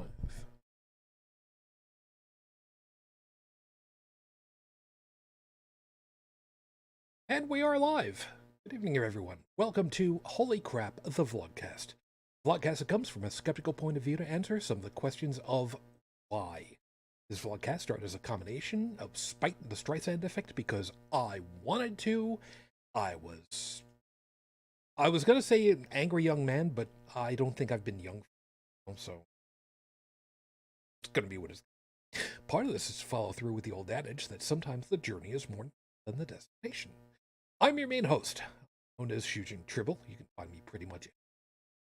live. And we are live. Good evening, everyone. Welcome to Holy Crap, the Vlogcast. Vlogcast that comes from a skeptical point of view to answer some of the questions of why. This vlogcast started as a combination of spite and the Streisand effect because I wanted to. I was going to say an angry young man, but I don't think I've been young, so it's going to be what it is. Part of this is to follow through with the old adage that sometimes the journey is more than the destination. I'm your main host, known as Shujin Tribble. You can find me pretty much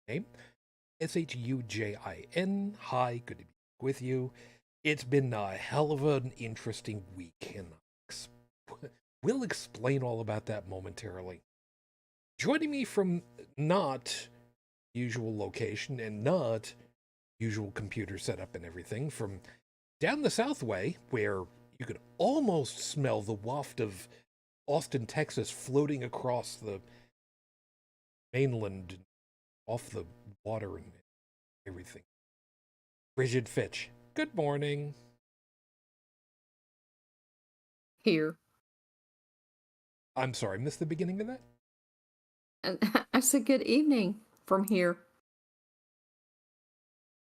name. Shujin. Hi, good to be with you. It's been a hell of an interesting week, and we'll explain all about that momentarily. Joining me from not usual location and not usual computer setup and everything, from down the South Way, where you could almost smell the waft of Austin, Texas floating across the mainland, off the water and everything. Brigid Fitch, good morning. Here. I'm sorry, I missed the beginning of that? And I said good evening from here.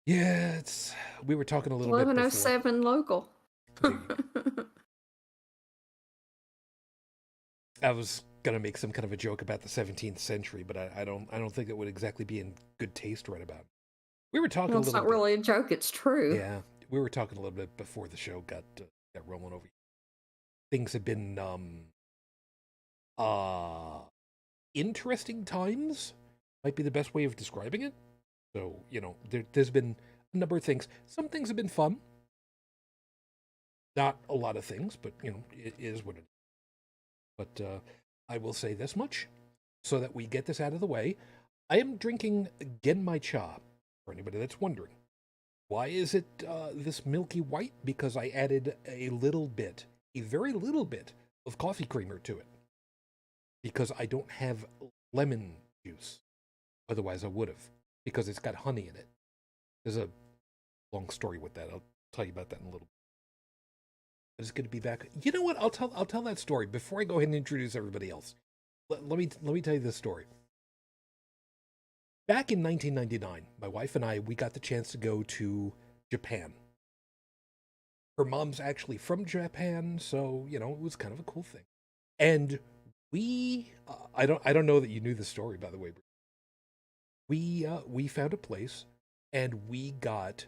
Yeah, we were talking a little bit before. 1107 local. I was gonna make some kind of a joke about the 17th century, but I don't think it would exactly be in good taste right about. We were talking Well, a little it's not bit. really a joke, it's true. Yeah, we were talking a little bit before the show got rolling over. Things have been interesting times might be the best way of describing it. So, there's been a number of things. Some things have been fun. Not a lot of things, but it is what it is. But I will say this much, so that we get this out of the way. I am drinking Genmai Cha, for anybody that's wondering. Why is it this milky white? Because I added a very little bit of coffee creamer to it. Because I don't have lemon juice. Otherwise I would have. Because it's got honey in it. There's a long story with that. I'll tell you about that in a little bit. But it's good to be back. You know what? I'll tell that story before I go ahead and introduce everybody else. Let me tell you this story. Back in 1999, my wife and I, we got the chance to go to Japan. Her mom's actually from Japan, so, it was kind of a cool thing. And I don't know that you knew the story, by the way. We found a place, and we got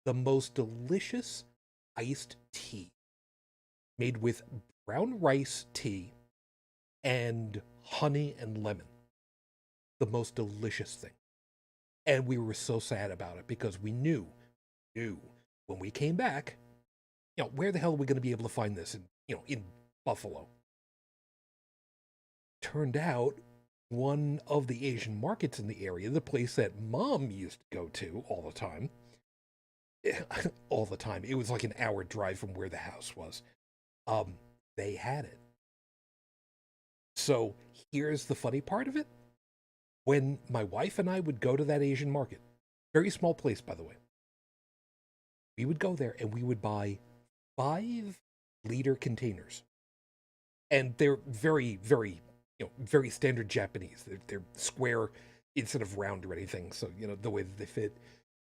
the most delicious iced tea made with brown rice tea and honey and lemon. The most delicious thing. And we were so sad about it because we knew when we came back, where the hell are we going to be able to find this in Buffalo? Turned out one of the Asian markets in the area, the place that Mom used to go to all the time, it was like an hour drive from where the house was. They had it. So here's the funny part of it. When my wife and I would go to that Asian market, very small place, by the way, we would go there and we would buy 5-liter containers. And they're very, very, very standard Japanese. They're square instead of round or anything. So, the way that they fit.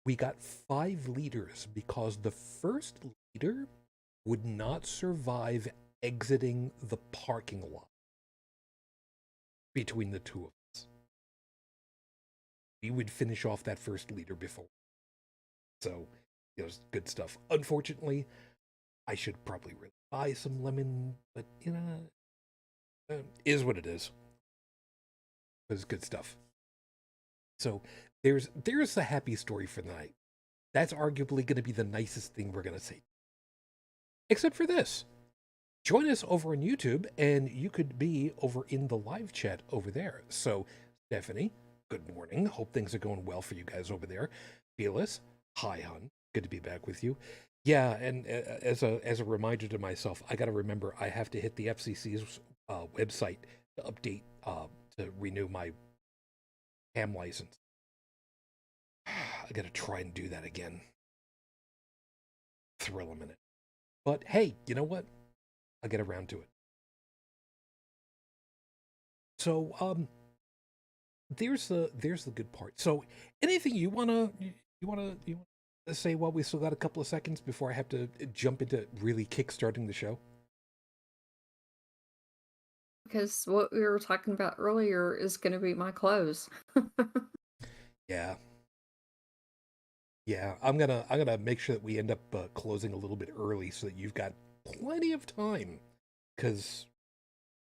We got 5 liters because the first liter would not survive exiting the parking lot between the two of us. We would finish off that first liter before. So, good stuff. Unfortunately, I should probably really buy some lemon, but, is what it is. It's good stuff. So, there's the happy story for the night. That's arguably going to be the nicest thing we're going to see. Except for this. Join us over on YouTube, and you could be over in the live chat over there. So, Stephanie, good morning. Hope things are going well for you guys over there. Fearless, hi, hon. Good to be back with you. Yeah, and as a reminder to myself, I got to remember I have to hit the FCC's website to update, to renew my ham license. I got to try and do that again. thrill a minute. But hey, you know what? I'll get around to it. So, there's the good part. So, anything you wanna say while we still got a couple of seconds before I have to jump into really kickstarting the show? Because what we were talking about earlier is going to be my close. Yeah, yeah. I'm gonna make sure that we end up closing a little bit early so that you've got plenty of time. Because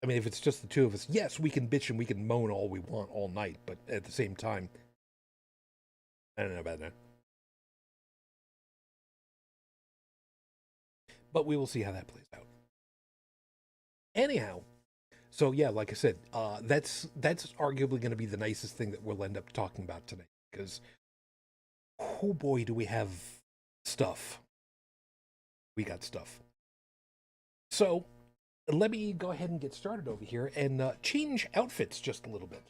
I mean, if it's just the two of us, yes, we can bitch and we can moan all we want all night. But at the same time, I don't know about that. But we will see how that plays out. Anyhow, so yeah, like I said, that's arguably going to be the nicest thing that we'll end up talking about tonight because oh boy, do we have stuff. We got stuff. So let me go ahead and get started over here and change outfits just a little bit.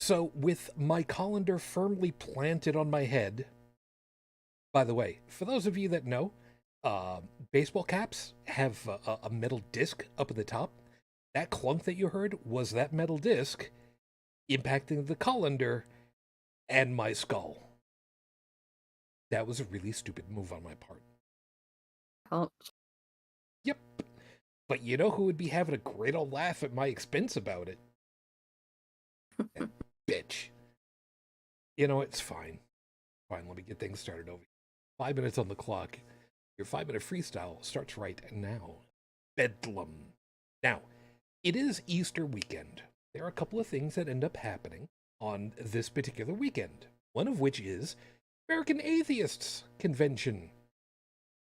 So with my colander firmly planted on my head. By the way, for those of you that know, baseball caps have a metal disc up at the top. That clunk that you heard was that metal disc impacting the colander and my skull. That was a really stupid move on my part. Ouch. Yep. But you know who would be having a great old laugh at my expense about it? That bitch. You know, it's fine. Fine, let me get things started over. 5 minutes on the clock. Your 5-minute freestyle starts right now. Bedlam. Now, it is Easter weekend. There are a couple of things that end up happening on this particular weekend. One of which is American Atheists Convention.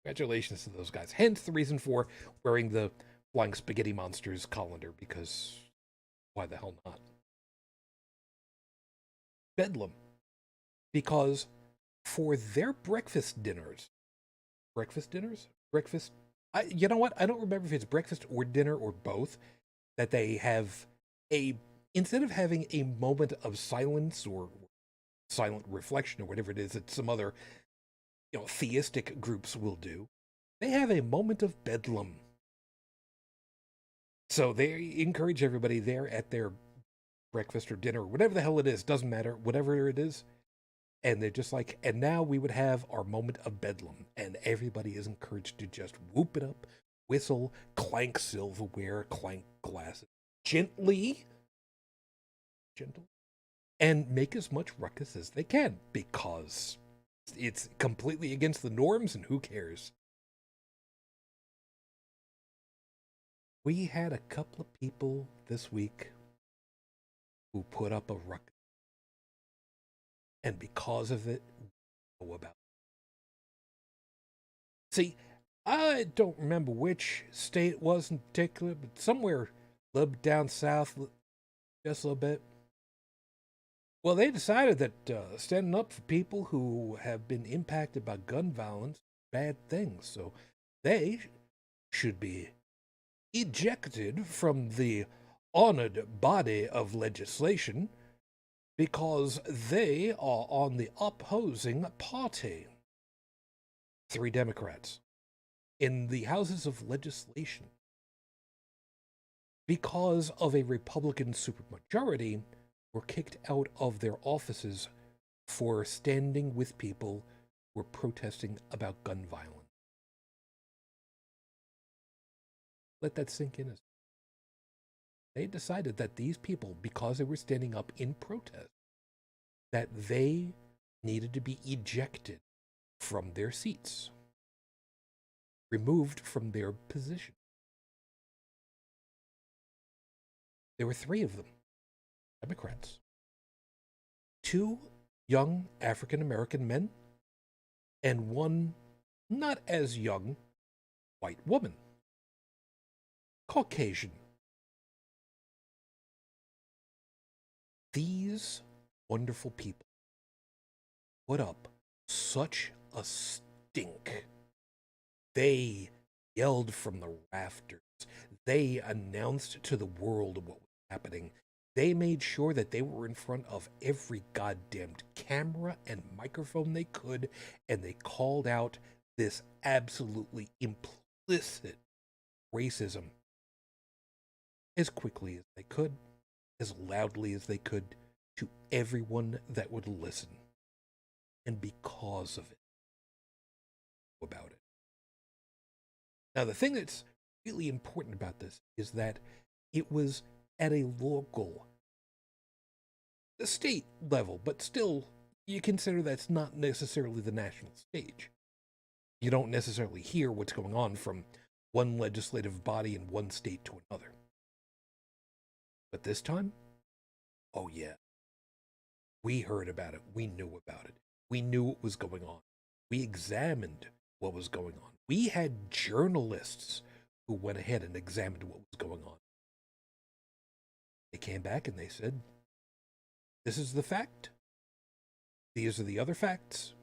Congratulations to those guys. Hence the reason for wearing the Flying Spaghetti Monsters colander, because why the hell not? Bedlam. Because for their breakfast dinners, you know what? I don't remember if it's breakfast or dinner or both, that they have a, instead of having a moment of silence or silent reflection or whatever it is that some other, theistic groups will do, they have a moment of bedlam. So they encourage everybody there at their breakfast or dinner, whatever the hell it is, doesn't matter, whatever it is. And they're just like, and now we would have our moment of bedlam. And everybody is encouraged to just whoop it up, whistle, clank silverware, clank glasses, gently, gentle, and make as much ruckus as they can because it's completely against the norms and who cares? We had a couple of people this week who put up a ruckus. And because of it, we know about it. See, I don't remember which state it was in particular, but somewhere a little down south, just a little bit. Well, they decided that standing up for people who have been impacted by gun violence is a bad thing. So they should be ejected from the honored body of legislation because they are on the opposing party. 3 Democrats in the houses of legislation, because of a Republican supermajority, were kicked out of their offices for standing with people who were protesting about gun violence. Let that sink in. They decided that these people, because they were standing up in protest, that they needed to be ejected from their seats, removed from their position. There were 3 of them, Democrats. 2 young African American men, and 1 not as young white woman, Caucasian. These wonderful people put up such a stink. They yelled from the rafters. They announced to the world what was happening. They made sure that they were in front of every goddamned camera and microphone they could, and they called out this absolutely implicit racism as quickly as they could, as loudly as they could, to everyone that would listen. And because of it, about it. Now, the thing that's really important about this is that it was at a local, the state level, but still, you consider that's not necessarily the national stage. You don't necessarily hear what's going on from one legislative body in one state to another. But this time, oh yeah, we heard about it. We knew about it. We knew what was going on. We examined what was going on. We had journalists who went ahead and examined what was going on. They came back and they said, this is the fact. These are the other facts.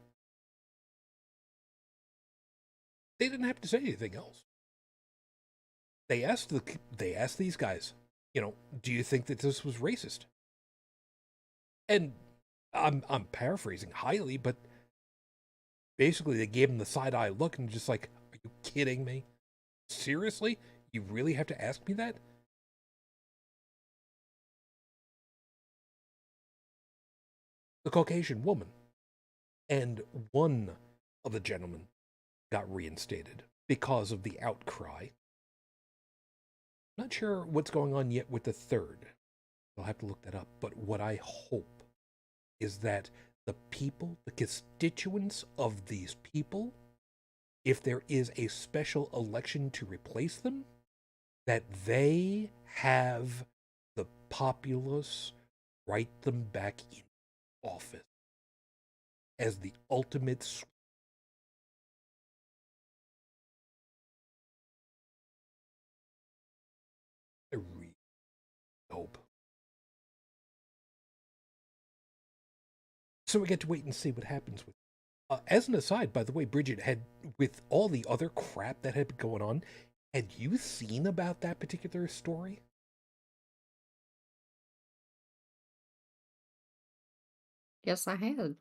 They didn't have to say anything else. They asked these guys, do you think that this was racist? And I'm paraphrasing highly, but basically they gave him the side-eye look and just like, are you kidding me? Seriously? You really have to ask me that? The Caucasian woman and one of the gentlemen got reinstated because of the outcry. Not sure what's going on yet with the third. I'll have to look that up. But what I hope is that the people, the constituents of these people, if there is a special election to replace them, that they have the populace write them back in office as the ultimate. I really hope. So we get to wait and see what happens with. As an aside, by the way, Brigid, had with all the other crap that had been going on, had you seen about that particular story? Yes, I had.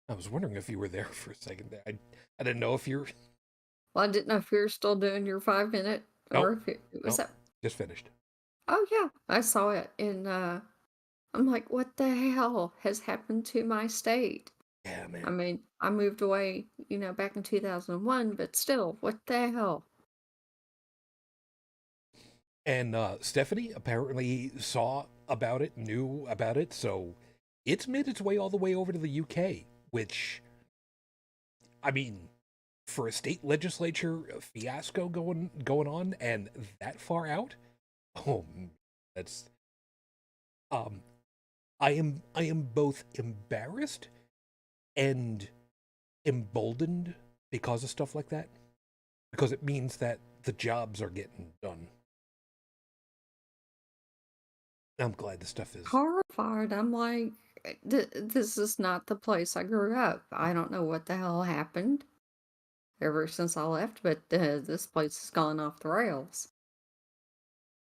I was wondering if you were there for a second there. I didn't know if you're. Well, I didn't know if you were still doing your 5 minute or Nope, if it was nope, that. just finished. Oh, yeah, I saw it. And I'm like, what the hell has happened to my state? Yeah, I man. mean, I moved away, back in 2001, but still, what the hell? And Stephanie apparently saw about it, knew about it, so it's made its way all the way over to the UK, which, I mean, for a state legislature fiasco going on and that far out, oh, that's um, I am both embarrassed and emboldened because of stuff like that, because it means that the jobs are getting done. I'm glad the stuff is. Horrified. I'm like, this is not the place I grew up. I don't know what the hell happened ever since I left, but this place has gone off the rails.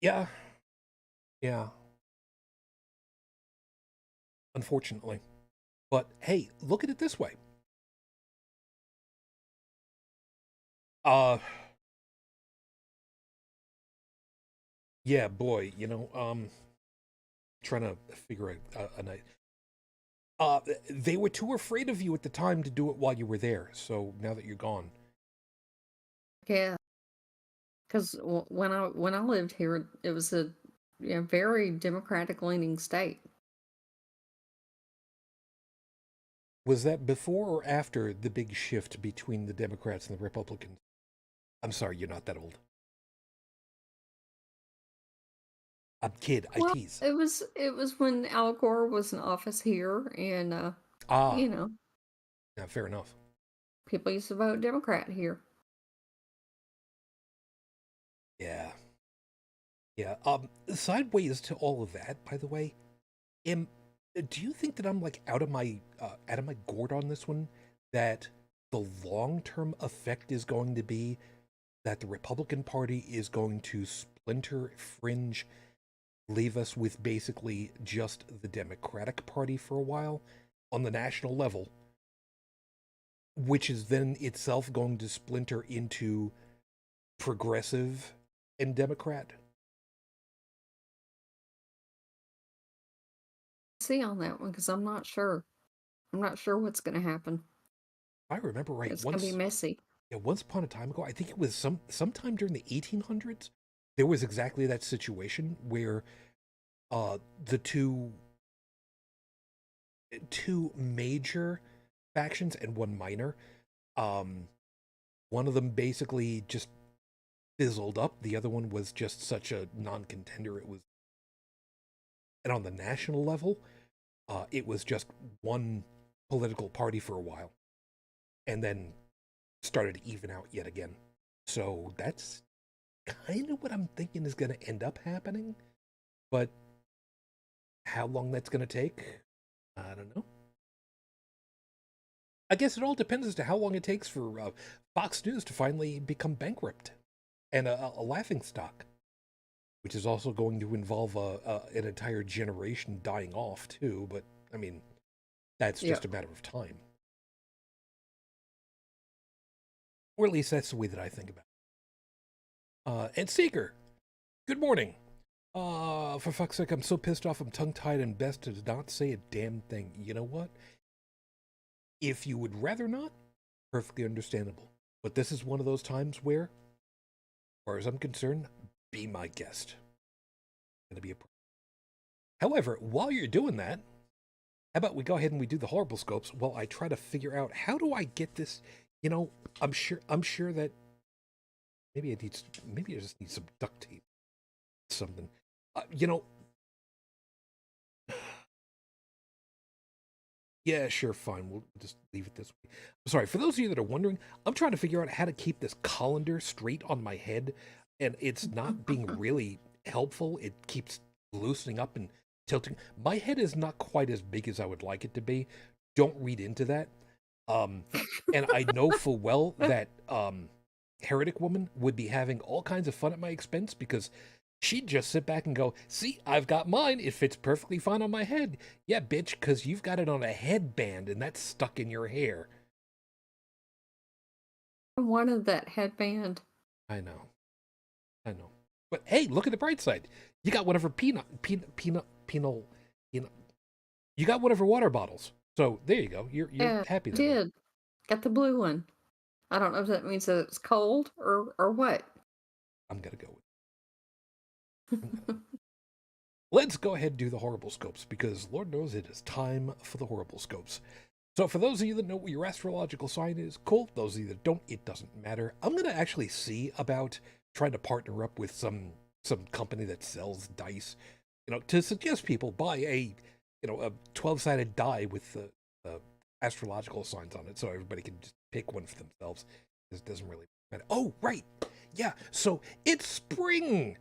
Yeah, yeah, unfortunately. But hey, look at it this way. Uh, yeah, boy, trying to figure out a night. They were too afraid of you at the time to do it while you were there. So now that you're gone, Yeah, because when I lived here, it was a very Democratic leaning state. was that before or after the big shift between the Democrats and the Republicans? I'm sorry, you're not that old. I'm kid. I Well, tease. it was when Al Gore was in office here, and Ah, you know, yeah, fair enough. people used to vote Democrat here. Yeah, yeah. Sideways to all of that, by the way, am do you think that I'm like out of my gourd on this one? That the long term effect is going to be that the Republican Party is going to splinter, fringe, leave us with basically just the Democratic Party for a while on the national level, which is then itself going to splinter into progressive and Democrat. See on that one because I'm not sure. I'm not sure what's going to happen. I remember right It's going to be messy. yeah, once upon a time ago, I think it was sometime during the 1800s, there was exactly that situation where the two major factions and one minor, um, one of them basically just fizzled up. The other one was just such a non-contender. And on the national level, it was just one political party for a while, and then started to even out yet again. So that's kind of what I'm thinking is going to end up happening. But how long that's going to take, I don't know. I guess it all depends as to how long it takes for Fox News to finally become bankrupt and a laughingstock, which is also going to involve an entire generation dying off too. But I mean, that's just a matter of time, or at least that's the way that I think about it. And Seeker, good morning. For fuck's sake, I'm so pissed off. I'm tongue-tied and best to not say a damn thing. You know what? If you would rather not, perfectly understandable. But this is one of those times where, as far as I'm concerned, be my guest. It's gonna be a problem. However, while you're doing that, how about we go ahead and we do the horrible scopes while I try to figure out how do I get this. You know, I'm sure that maybe I just need some duct tape, something. You know, yeah, sure, fine. We'll just leave it this way. I'm sorry. For those of you that are wondering, I'm trying to figure out how to keep this colander straight on my head, and it's not being really helpful. It keeps loosening up and tilting. My head is not quite as big as I would like it to be. Don't read into that. And I know full well that Heretic Woman would be having all kinds of fun at my expense because she'd just sit back and go, see, I've got mine. It fits perfectly fine on my head. Yeah, bitch, because you've got it on a headband and that's stuck in your hair. I wanted that headband. I know. But hey, look at the bright side. You got one of her peanut. You got one of her water bottles. So there you go. You're happy I there. did. Got the blue one. I don't know if that means that it's cold or what. I'm going to go with Let's go ahead and do the horrible scopes because Lord knows it is time for the horrible scopes. So for those of you that know what your astrological sign is, cool. Those of you that don't, it doesn't matter. I'm going to actually see about trying to partner up with some company that sells dice, to suggest people buy a 12-sided die with the astrological signs on it so everybody can just pick one for themselves. This doesn't really matter. Oh, right. Yeah. So it's spring.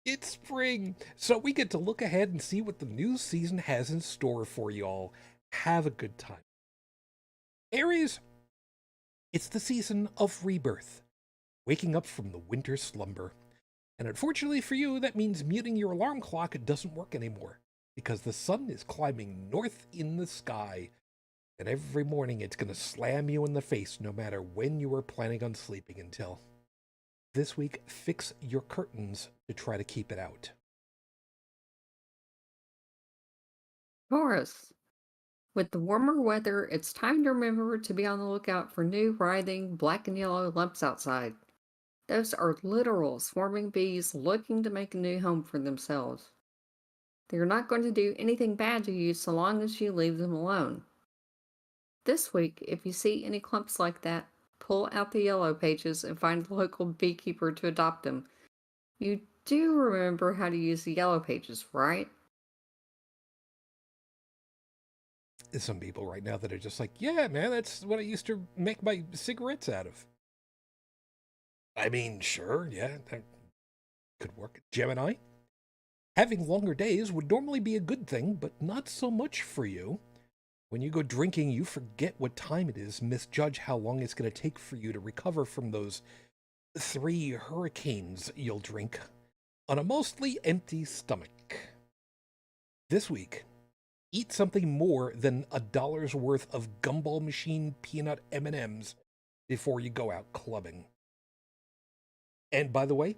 It's spring. So we get to look ahead and see what the new season has in store for y'all. Have a good time. Aries, it's the season of rebirth, waking up from the winter slumber. And unfortunately for you, that means muting your alarm clock doesn't work anymore because the sun is climbing north in the sky. And every morning it's going to slam you in the face no matter when you were planning on sleeping until. This week, fix your curtains to try to keep it out. Taurus. With the warmer weather, it's time to remember to be on the lookout for new writhing black and yellow lumps outside. Those are literal swarming bees looking to make a new home for themselves. They're not going to do anything bad to you so long as you leave them alone. This week, if you see any clumps like that, pull out the yellow pages and find a local beekeeper to adopt them. You do remember how to use the yellow pages, right? There's some people right now that are just like, yeah, man, that's what I used to make my cigarettes out of. I mean, sure, yeah, that could work. Gemini, having longer days would normally be a good thing, but not so much for you. When you go drinking, you forget what time it is, misjudge how long it's going to take for you to recover from those 3 hurricanes you'll drink on a mostly empty stomach. This week, eat something more than $1 worth of Gumball Machine peanut M&Ms before you go out clubbing. And by the way,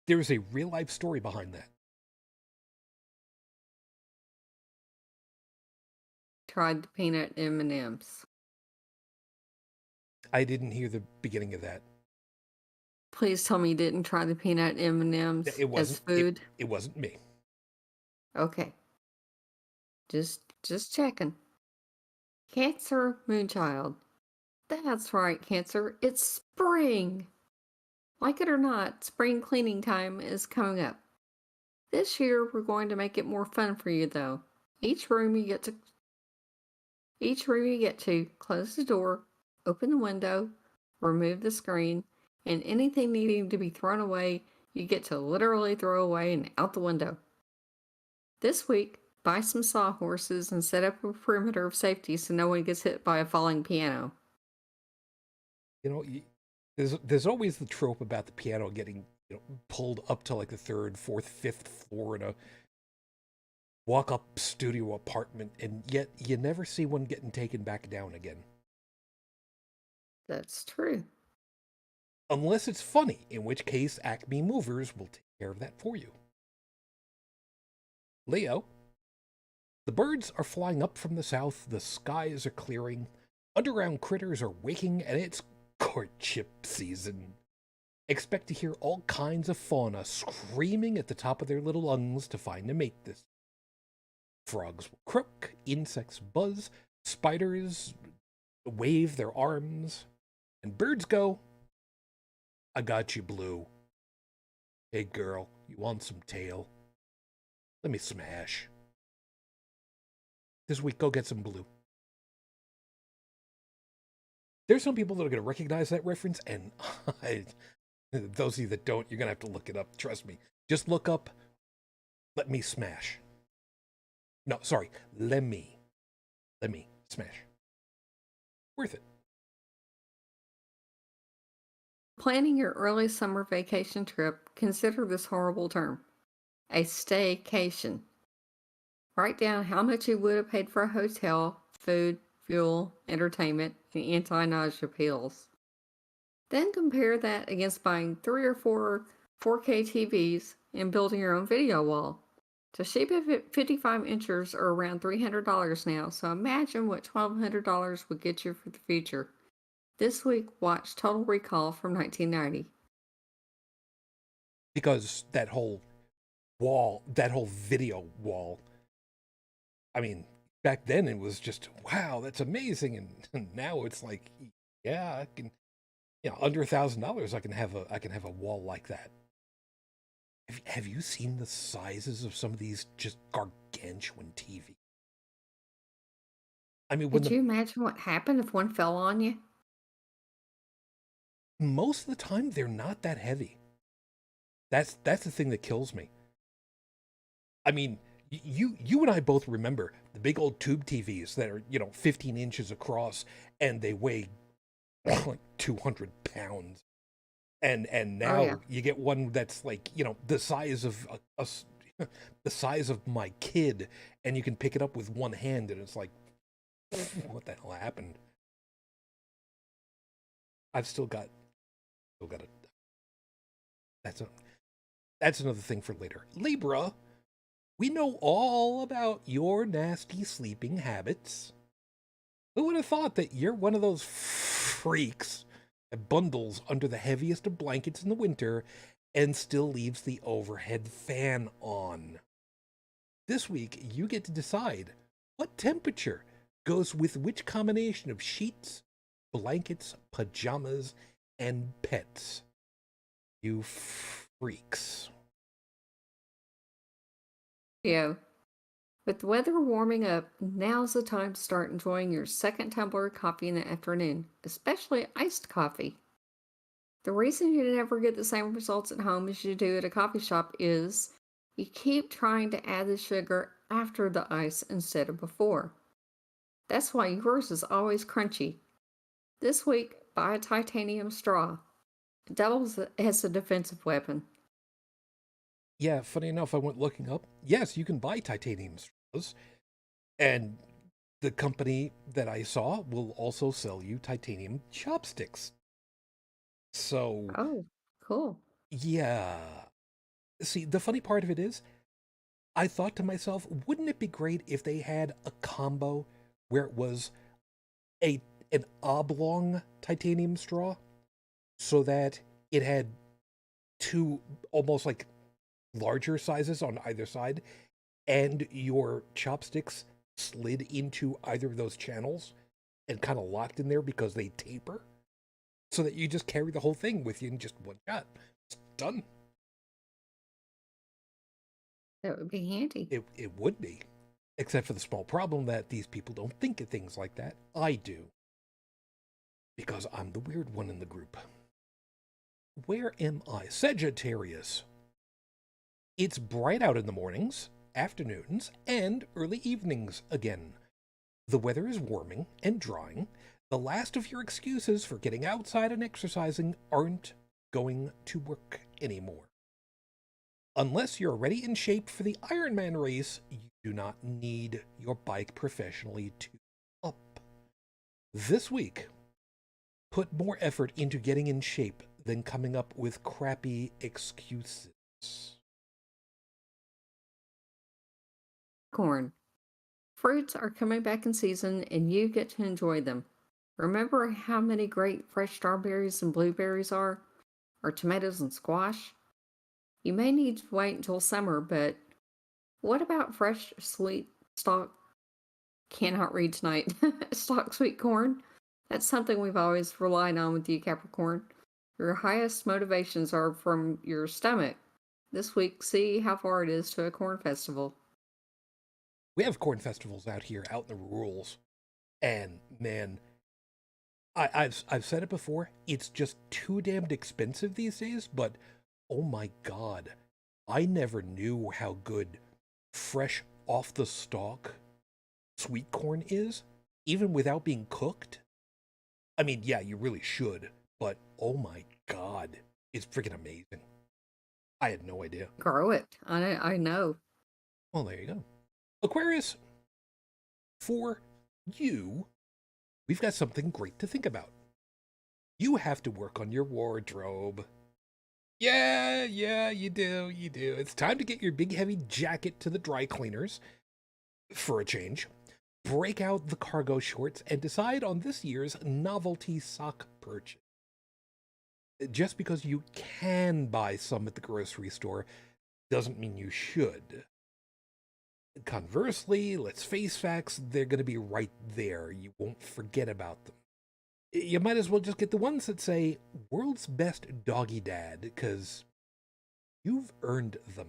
there's a real-life story behind that. Tried the peanut M&Ms. I didn't hear the beginning of that. Please tell me you didn't try the peanut M&Ms It as wasn't. food. It wasn't me. Okay. Just checking. Cancer Moonchild. That's right, Cancer. It's spring. Like it or not, spring cleaning time is coming up. This year, we're going to make it more fun for you, though. Each room you get to, close the door, open the window, remove the screen, and anything needing to be thrown away, you get to literally throw away and out the window. This week, buy some sawhorses and set up a perimeter of safety so no one gets hit by a falling piano. You know, there's always the trope about the piano getting pulled up to like the third, fourth, fifth floor in a walk-up studio apartment, and yet you never see one getting taken back down again. That's true. Unless it's funny, in which case Acme Movers will take care of that for you. Leo, the birds are flying up from the south, the skies are clearing, underground critters are waking, and it's courtship season. Expect to hear all kinds of fauna screaming at the top of their little lungs to find a mate this. Frogs will croak, insects buzz, spiders wave their arms, and birds go, I got you, Blue. Hey girl, you want some tail? Let me smash. This week, go get some Blue. There's some people that are going to recognize that reference, and those of you that don't, you're going to have to look it up. Trust me. Just look up, let me smash. No, sorry, let me smash. Worth it. Planning your early summer vacation trip, consider this horrible term: a staycation. Write down how much you would have paid for a hotel, food, fuel, entertainment, and anti-nausea pills. Then compare that against buying 3 or 4 4K TVs and building your own video wall. Toshiba 55 inchers are around $300 now, so imagine what $1,200 would get you for the future. This week, watch Total Recall from 1990. Because that whole wall, that whole video wall, I mean, back then it was just, wow, that's amazing. And now it's like, yeah, I can, under $1,000, I can have a wall like that. Have you seen the sizes of some of these just gargantuan TV? I mean, Could you imagine what happened if one fell on you? Most of the time, they're not that heavy. That's the thing that kills me. I mean, you and I both remember the big old tube TVs that are 15 inches across and they weigh like 200 pounds. And now you get one that's like the size of the size of my kid, and you can pick it up with one hand, and it's like, what the hell happened? I've still got it. That's another thing for later. Libra, we know all about your nasty sleeping habits. Who would have thought that you're one of those freaks that bundles under the heaviest of blankets in the winter and still leaves the overhead fan on? This week, you get to decide what temperature goes with which combination of sheets, blankets, pajamas, and pets. You freaks. Yeah. With the weather warming up, now's the time to start enjoying your second tumbler of coffee in the afternoon, especially iced coffee. The reason you never get the same results at home as you do at a coffee shop is you keep trying to add the sugar after the ice instead of before. That's why yours is always crunchy. This week, buy a titanium straw. It doubles as a defensive weapon. Yeah, funny enough, I went looking up. Yes, you can buy titanium straws, and the company that I saw will also sell you titanium chopsticks. So, Oh, cool. yeah. See, the funny part of it is, I thought to myself, wouldn't it be great if they had a combo where it was a an oblong titanium straw so that it had two almost like larger sizes on either side, and your chopsticks slid into either of those channels and kind of locked in there because they taper, so that you just carry the whole thing with you in just one shot. It's done. That would be handy. It would be, except for the small problem that these people don't think of things like that. I do, because I'm the weird one in the group. Where am I? Sagittarius. It's bright out in the mornings, afternoons, and early evenings again. The weather is warming and drying. The last of your excuses for getting outside and exercising aren't going to work anymore. Unless you're already in shape for the Ironman race, you do not need your bike professionally to up. This week, put more effort into getting in shape than coming up with crappy excuses. Corn. Fruits are coming back in season and you get to enjoy them. Remember how many great fresh strawberries and blueberries are? Or tomatoes and squash? You may need to wait until summer, but what about fresh, sweet, stalk? Cannot read tonight. Stock sweet corn? That's something we've always relied on with you, Capricorn. Your highest motivations are from your stomach. This week, see how far it is to a corn festival. We have corn festivals out here, out in the rurals, and man, I've said it before. It's just too damned expensive these days. But oh my god, I never knew how good fresh off the stalk sweet corn is, even without being cooked. I mean, yeah, you really should, but oh my god, it's freaking amazing. I had no idea. Grow it. I know. Well, there you go. Aquarius, for you, we've got something great to think about. You have to work on your wardrobe. Yeah, you do. It's time to get your big heavy jacket to the dry cleaners for a change. Break out the cargo shorts and decide on this year's novelty sock purchase. Just because you can buy some at the grocery store doesn't mean you should. Conversely, let's face facts, they're going to be right there. You won't forget about them. You might as well just get the ones that say world's best doggy dad, because you've earned them.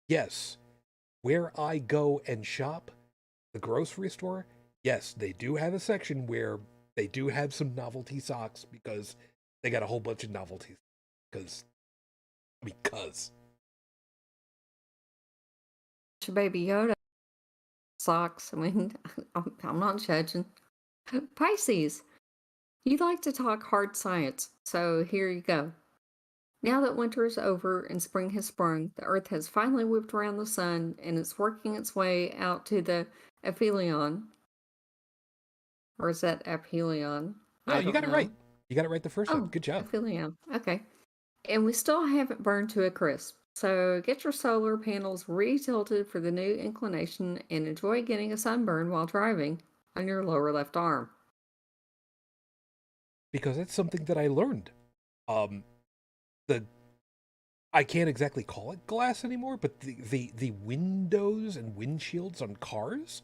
Yes, where I go and shop, the grocery store, yes, they do have a section where they do have some novelty socks because they got a whole bunch of novelties. Because. Your baby Yoda socks. I mean, I'm not judging. Pisces. You like to talk hard science, so here you go. Now that winter is over and spring has sprung, the Earth has finally whipped around the sun and it's working its way out to the aphelion. Or is that aphelion? No, I you don't got it right. know. You got it right the first time. Oh, Good job. aphelion. Okay. And we still haven't burned to a crisp. So get your solar panels re-tilted for the new inclination and enjoy getting a sunburn while driving on your lower left arm. Because that's something that I learned. Um, the I can't exactly call it glass anymore, but the windows and windshields on cars,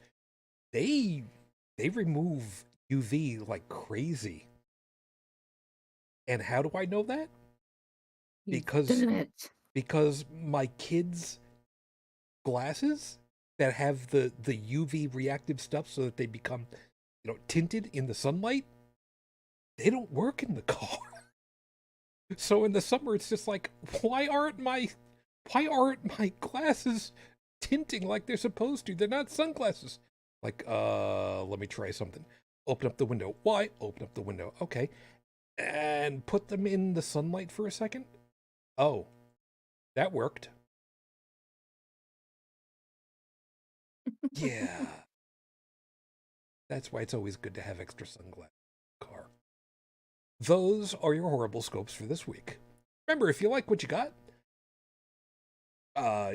they they remove UV like crazy. And how do I know that? You've Because done it. because my kids' glasses that have the UV reactive stuff so that they become, tinted in the sunlight, they don't work in the car. So in the summer it's just like, why aren't my glasses tinting like they're supposed to? They're not sunglasses. Like, let me try something. Open up the window. Why? Open up the window. Okay. And put them in the sunlight for a second. Oh, That worked. Yeah. That's why it's always good to have extra sunglasses in the car. Those are your horrible scopes for this week. Remember, if you like what you got,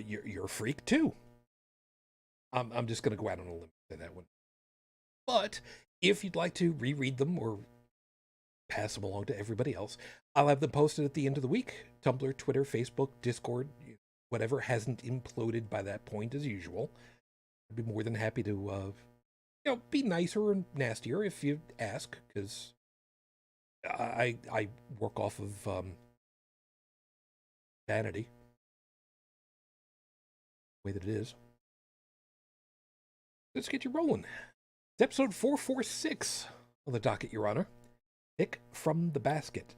you're a freak too. I'm just gonna go out on a limb and say that one. But if you'd like to reread them or pass them along to everybody else, I'll have them posted at the end of the week. Tumblr, Twitter, Facebook, Discord, whatever hasn't imploded by that point as usual. I'd be more than happy to, be nicer or nastier if you ask, because I work off of vanity, the way that it is. Let's get you rolling. It's episode 446 on the docket, Your Honor. Pick from the basket.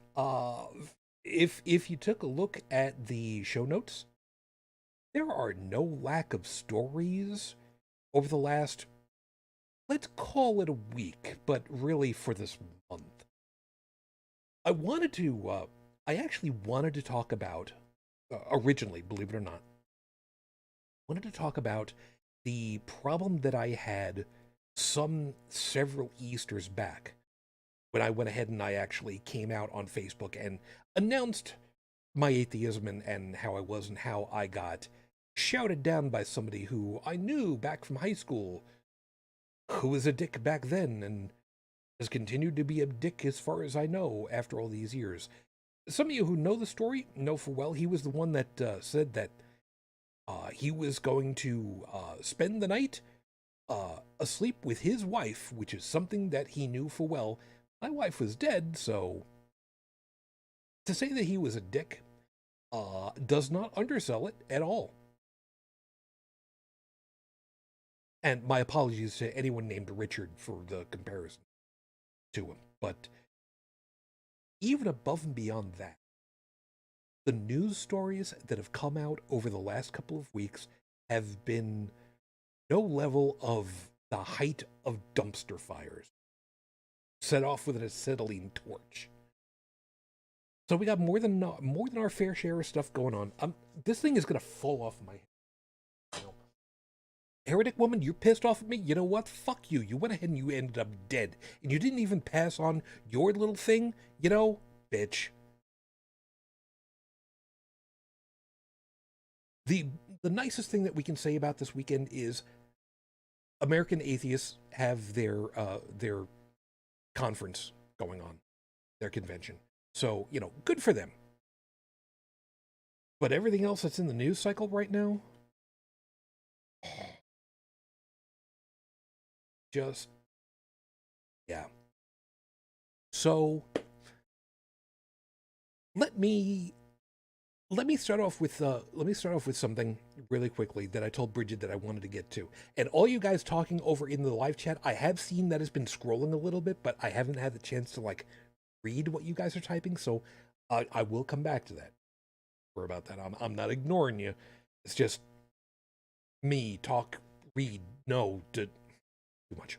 If you took a look at the show notes, there are no lack of stories over the last, let's call it a week, but really for this month. I actually wanted to talk about, originally, believe it or not, wanted to talk about the problem that I had several Easters back when I went ahead and I actually came out on Facebook and announced my atheism and how I was and how I got shouted down by somebody who I knew back from high school, who was a dick back then and has continued to be a dick as far as I know after all these years. Some of you who know the story know full well he was the one that said that he was going to spend the night asleep with his wife, which is something that he knew full well. My wife was dead, so to say that he was a dick does not undersell it at all. And my apologies to anyone named Richard for the comparison to him. But even above and beyond that, the news stories that have come out over the last couple of weeks have been no level of the height of dumpster fires set off with an acetylene torch. So we got more than our fair share of stuff going on. This thing is gonna fall off my head. You know, heretic woman, you're pissed off at me? You know what? Fuck you. You went ahead and you ended up dead. And you didn't even pass on your little thing, bitch. The nicest thing that we can say about this weekend is American atheists have their conference going on, their convention. So, good for them. But everything else that's in the news cycle right now, just, yeah. So, let me start off with something really quickly that I told Brigid that I wanted to get to. And all you guys talking over in the live chat, I have seen that has been scrolling a little bit, but I haven't had the chance to read what you guys are typing. So I will come back to that. For about that, I'm not ignoring you. It's just me talk, read, no, too much.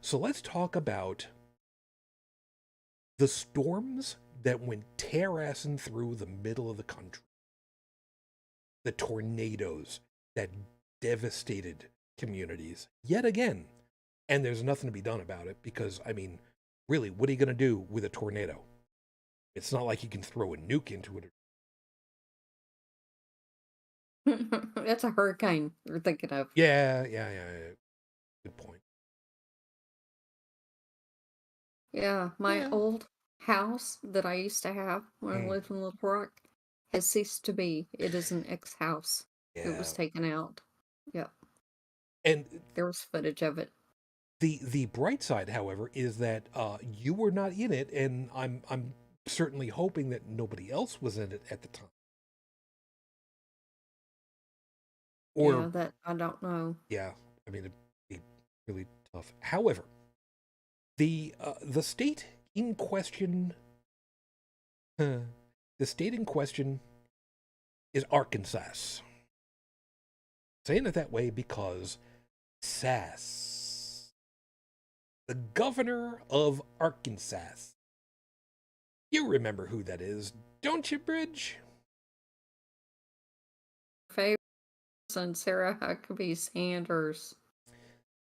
So let's talk about the storms that went tear-assing through the middle of the country. The tornadoes that devastated communities yet again. And there's nothing to be done about it because, really, what are you going to do with a tornado? It's not like you can throw a nuke into it. That's a hurricane you're thinking of. Yeah. Good point. Yeah, my old house that I used to have when I lived in Little Rock has ceased to be. It is an ex-house. Yeah. It was taken out. Yep. And there was footage of it. The bright side, however, is that you were not in it, and I'm certainly hoping that nobody else was in it at the time. Or yeah, that I don't know. Yeah, it'd be really tough. However, the state in question, the state in question is Arkansas. Saying it that way because Sass, the governor of Arkansas. You remember who that is, don't you, Bridge? and Sarah Huckabee Sanders.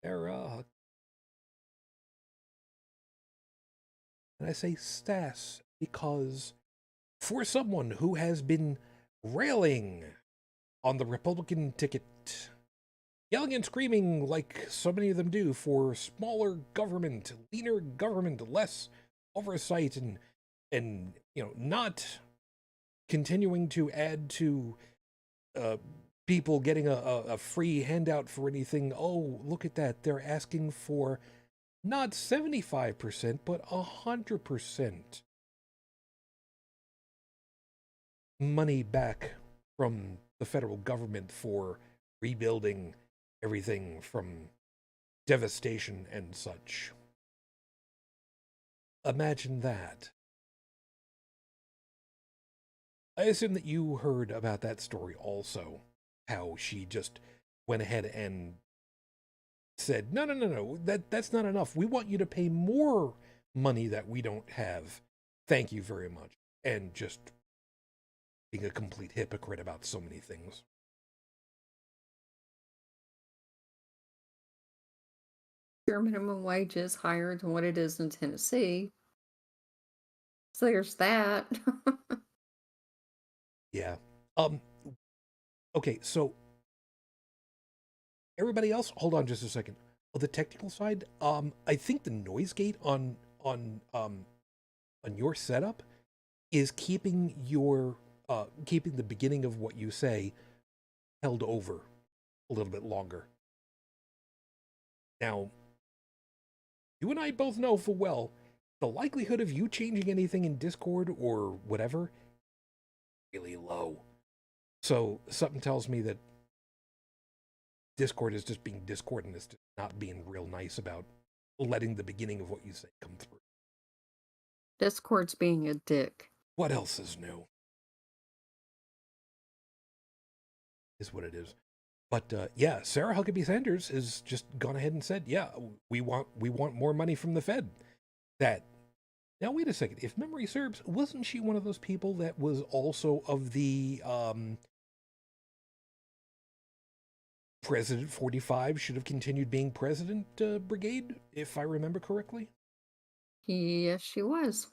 Sarah. And I say Stas because for someone who has been railing on the Republican ticket, yelling and screaming like so many of them do for smaller government, leaner government, less oversight, and not continuing to add to people getting a free handout for anything. Oh, look at that. They're asking for not 75%, but 100% money back from the federal government for rebuilding everything from devastation and such. Imagine that. I assume that you heard about that story also, how she just went ahead and said, no, that's not enough. We want you to pay more money that we don't have. Thank you very much. And just being a complete hypocrite about so many things. Your minimum wage is higher than what it is in Tennessee. So there's that. Yeah. Okay, so everybody else, hold on just a second. On the technical side, I think the noise gate on your setup is keeping the beginning of what you say held over a little bit longer. Now, you and I both know full well the likelihood of you changing anything in Discord or whatever really low. So something tells me that Discord is just being Discord and is just not being real nice about letting the beginning of what you say come through. Discord's being a dick. What else is new? Is what it is. But yeah, Sarah Huckabee Sanders has just gone ahead and said, yeah, we want more money from the Fed. That now wait a second. If memory serves, wasn't she one of those people that was also of the President 45 should have continued being president brigade, if I remember correctly? Yes, she was.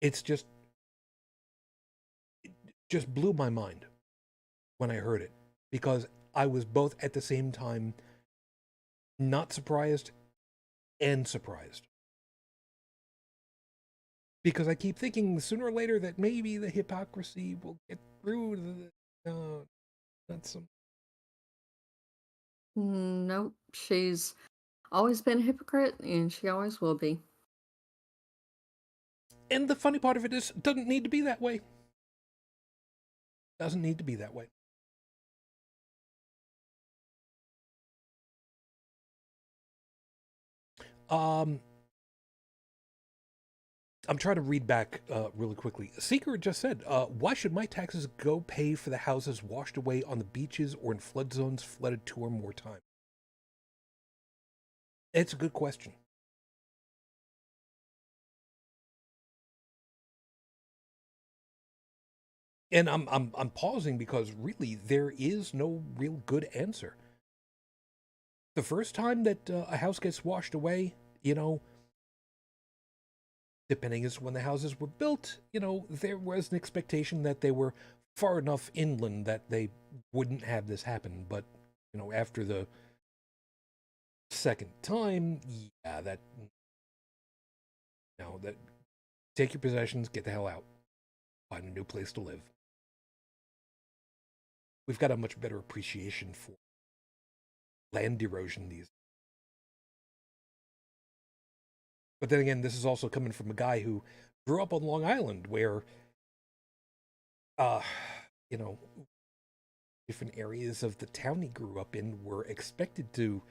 It's just blew my mind when I heard it, because I was both at the same time not surprised and surprised. Because I keep thinking sooner or later that maybe the hypocrisy will get through to the not some. Nope. She's always been a hypocrite and she always will be. And the funny part of it is, it doesn't need to be that way. Doesn't need to be that way. I'm trying to read back really quickly. Seeker just said, why should my taxes go pay for the houses washed away on the beaches or in flood zones flooded 2 or more times? It's a good question. And I'm pausing because really there is no real good answer. The first time that a house gets washed away, depending as when the houses were built, there was an expectation that they were far enough inland that they wouldn't have this happen. But, after the second time, yeah, that take your possessions, get the hell out, find a new place to live. We've got a much better appreciation for land erosion these days. But then again, this is also coming from a guy who grew up on Long Island, where, different areas of the town he grew up in were expected to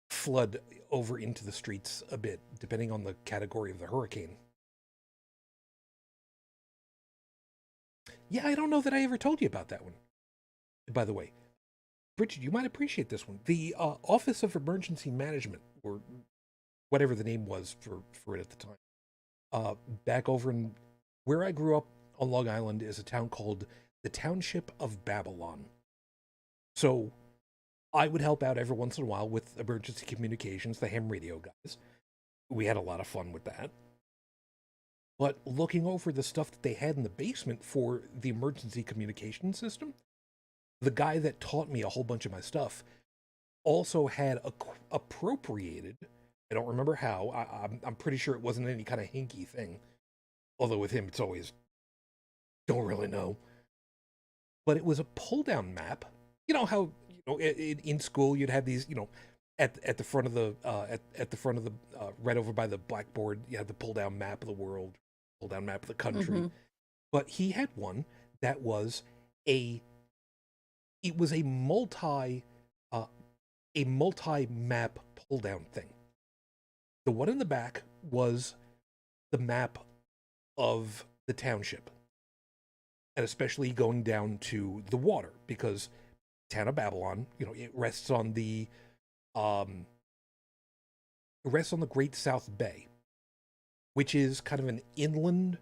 flood over into the streets a bit, depending on the category of the hurricane. Yeah, I don't know that I ever told you about that one. By the way, Brigid, you might appreciate this one. The Office of Emergency Management, or whatever the name was for it at the time, back over in where I grew up on Long Island is a town called the Township of Babylon. So I would help out every once in a while with emergency communications, the ham radio guys. We had a lot of fun with that. But looking over the stuff that they had in the basement for the emergency communication system, the guy that taught me a whole bunch of my stuff also had appropriated. I don't remember how. I'm pretty sure it wasn't any kind of hinky thing. Although with him, it's always don't really know. But it was a pull down map. You know how in school you'd have these at the front of the at the front of the right over by the blackboard you had the pull down map of the world, pull down map of the country. Mm-hmm. But he had one that was a it was a multi map pull down thing. The one in the back was the map of the township, and especially going down to the water, because town of Babylon, it rests on the Great South Bay, which is kind of an inland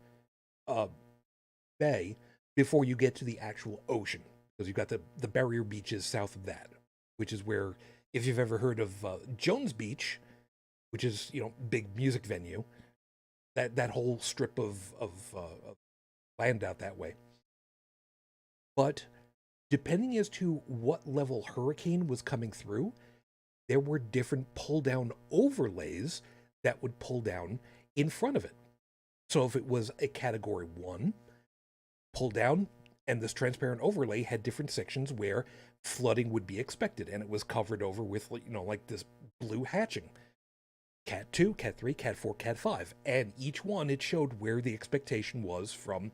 bay before you get to the actual ocean, because you've got the barrier beaches south of that, which is where, if you've ever heard of Jones Beach, which is big music venue, that whole strip of land out that way. But depending as to what level hurricane was coming through, there were different pull down overlays that would pull down in front of it. So if it was a category 1 pull down, and this transparent overlay had different sections where flooding would be expected, and it was covered over with like this blue hatching. Cat 2, Cat 3, Cat 4, Cat 5. And each one, it showed where the expectation was from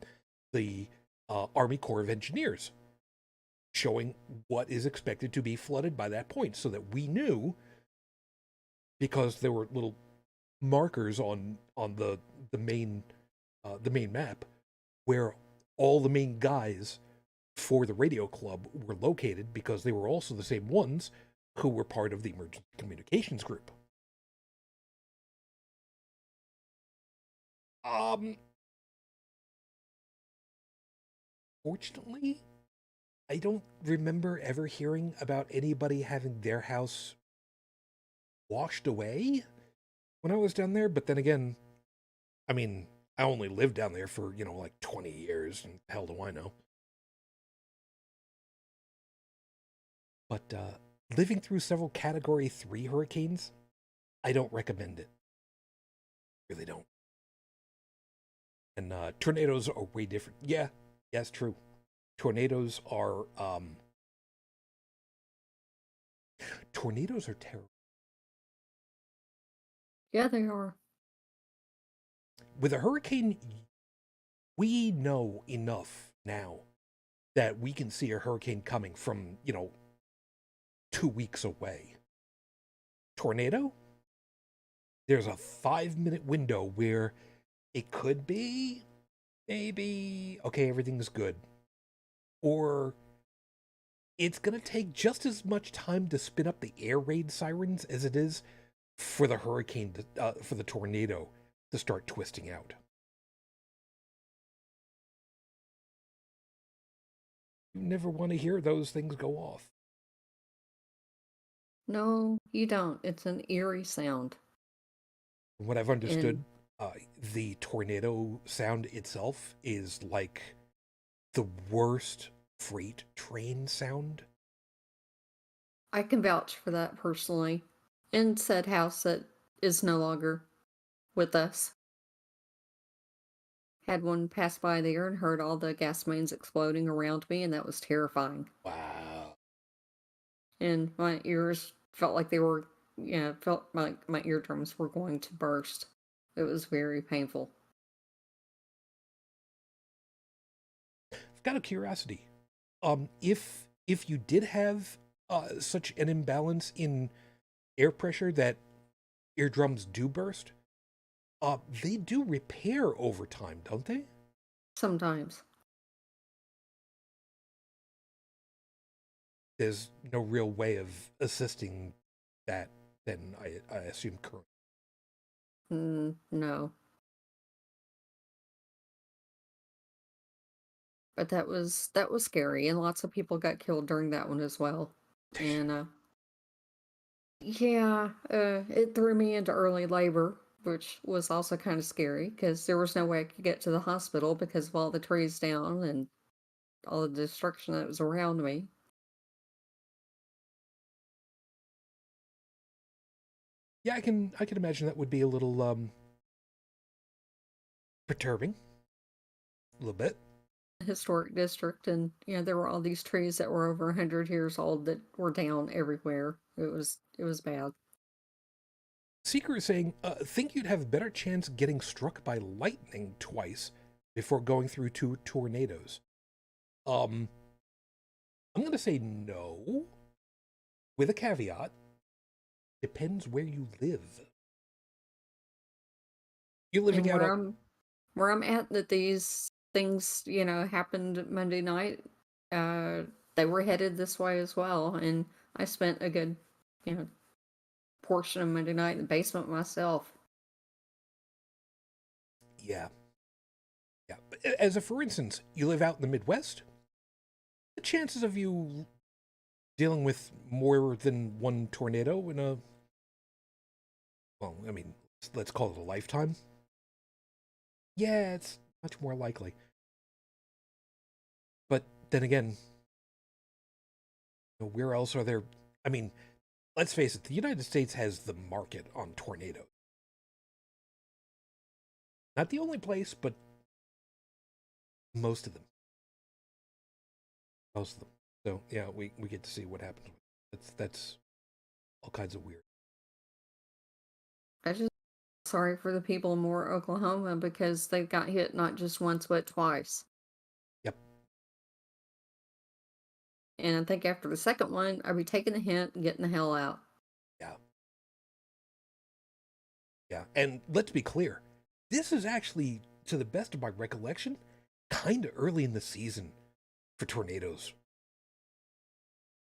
the Army Corps of Engineers, showing what is expected to be flooded by that point, so that we knew, because there were little markers on the main map where all the main guys for the radio club were located, because they were also the same ones who were part of the emergency communications group. Fortunately, I don't remember ever hearing about anybody having their house washed away when I was down there. But then again, I mean, I only lived down there for, like 20 years, and hell do I know. But living through several Category 3 hurricanes, I don't recommend it. Really don't. And tornadoes are way different. Yeah, it's true. Tornadoes are terrible. Yeah, they are. With a hurricane, we know enough now that we can see a hurricane coming from, 2 weeks away. Tornado? There's a 5-minute window where it could be, maybe, okay, everything's good. Or it's going to take just as much time to spin up the air raid sirens as it is for the hurricane, for the tornado to start twisting out. You never want to hear those things go off. No, you don't. It's an eerie sound. From what I've understood, And the tornado sound itself is like the worst freight train sound. I can vouch for that personally. In said house that is no longer with us. Had one pass by there and heard all the gas mains exploding around me, and that was terrifying. Wow. And my ears felt like they were, felt like my eardrums were going to burst. It was very painful. I've got a curiosity. If you did have such an imbalance in air pressure that eardrums do burst, they do repair over time, don't they? Sometimes. There's no real way of assisting that, then I assume current. No. But that was scary, and lots of people got killed during that one as well. And yeah, it threw me into early labor, which was also kind of scary because there was no way I could get to the hospital because of all the trees down and all the destruction that was around me. Yeah, I can imagine that would be a little perturbing, a little bit. Historic district, and there were all these trees that were over 100 years old that were down everywhere. It was bad. Seeker is saying, think you'd have a better chance getting struck by lightning twice before going through two tornadoes. Um, I'm gonna say no, with a caveat. Depends where you live. You're living And out where on. I'm at, that these things happened Monday night. uh they were headed this way as well, and I spent a good you know portion of Monday night in the basement myself. Yeah, yeah. As a for instance, you live out in the Midwest. The chances of you dealing with more than one tornado in a, well, I mean, let's call it a lifetime. Yeah, it's much more likely. But then again, where else are there? I mean, let's face it, the United States has the market on tornadoes. Not the only place, but most of them. Most of them. So yeah, we get to see what happens. That's all kinds of weird. I just sorry for the people in Moore, Oklahoma, because they got hit not just once but twice. Yep. And I think after the second one, I'd be taking the hint and getting the hell out. Yeah. Yeah. And let's be clear, this is actually, to the best of my recollection, kind of early in the season for tornadoes.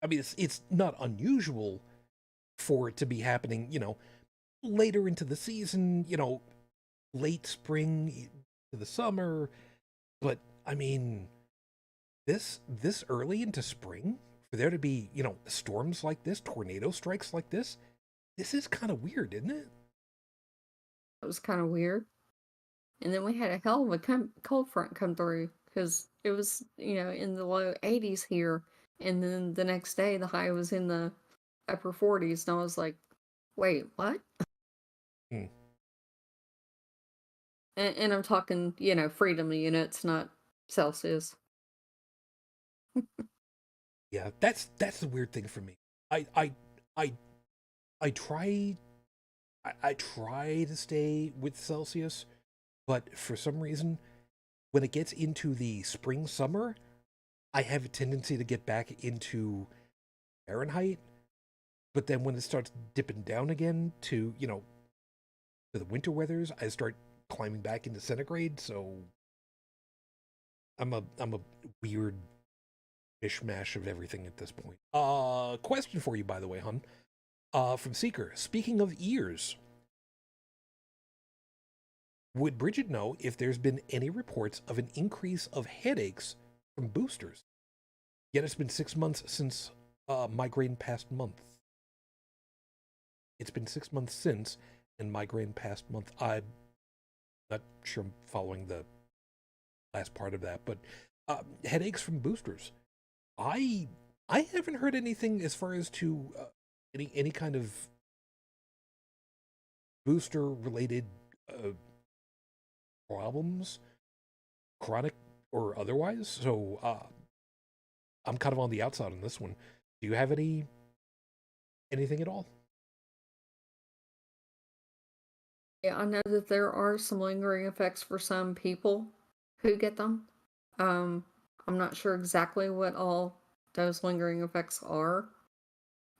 I mean, it's not unusual for it to be happening, later into the season, late spring to the summer. But I mean, this early into spring, for there to be, storms like this, tornado strikes like this is kind of weird, isn't it? It was kind of weird. And then we had a hell of a cold front come through because it was, in the low 80s here. And then the next day, the high was in the upper 40s. And I was like, wait, what? Hmm. And I'm talking, freedom units, not Celsius. Yeah, that's the weird thing for me. I I I I try I try to stay with Celsius, but for some reason, when it gets into the spring summer, I have a tendency to get back into Fahrenheit. But then when it starts dipping down again to the winter weathers, I start climbing back into centigrade. So I'm a weird mishmash of everything at this point. Question for you, by the way, hun. From Seeker. Speaking of ears, would Brigid know if there's been any reports of an increase of headaches from boosters? Yet it's been 6 months since migraine past month. It's been 6 months since, and migraine past month. I'm not sure I'm following the last part of that, but headaches from boosters. I I haven't heard anything as far as to any kind of booster related uh, problems, chronic or otherwise. So I'm kind of on the outside on this one. Do you have anything at all? Yeah, I know that there are some lingering effects for some people who get them. Um, I'm not sure exactly what all those lingering effects are.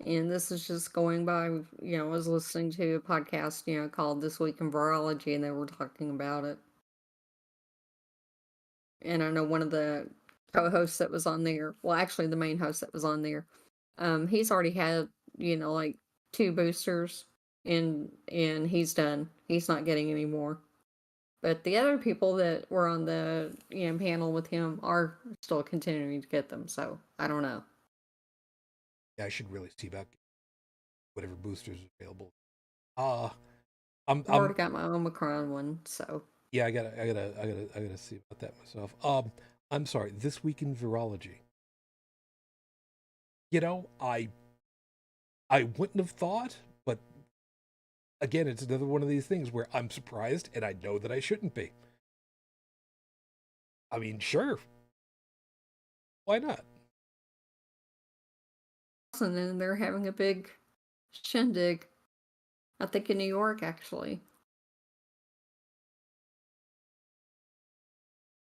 And this is just going by, I was listening to a podcast, called This Week in Virology, and they were talking about it. And I know one of the co-hosts that was on there, well, actually the main host that was on there, he's already had, like 2 boosters, and he's done. He's not getting any more. But the other people that were on the panel with him are still continuing to get them. So I don't know. Yeah, I should really see about whatever boosters are available. Uh I've already I'm got my Omicron one, so yeah, I gotta see about that myself. I'm sorry. This week in virology. You know, I wouldn't have thought, but again, it's another one of these things where I'm surprised and I know that I shouldn't be. I mean, sure, why not? and then they're having a big shindig. I think in New York, actually.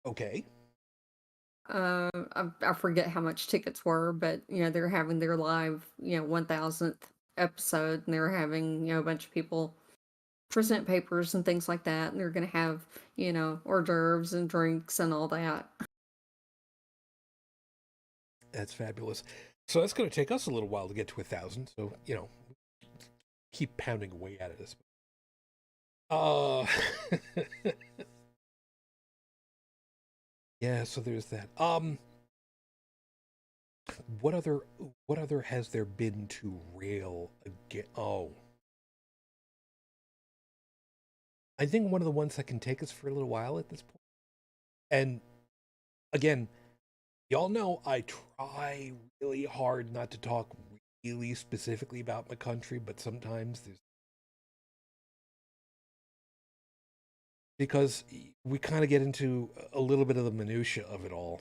Okay. I forget how much tickets were, but they're having their live 1000th episode, and they're having a bunch of people present papers and things like that, and they're going to have hors d'oeuvres and drinks and all that. That's fabulous. So that's going to take us a little while to get to 1,000. So keep pounding away at it. Uh, yeah. So there's that. What other has there been to rail again? Oh, I think one of the ones that can take us for a little while at this point. And again, y'all know I try really hard not to talk really specifically about my country, but sometimes there's because we kind of get into a little bit of the minutia of it all.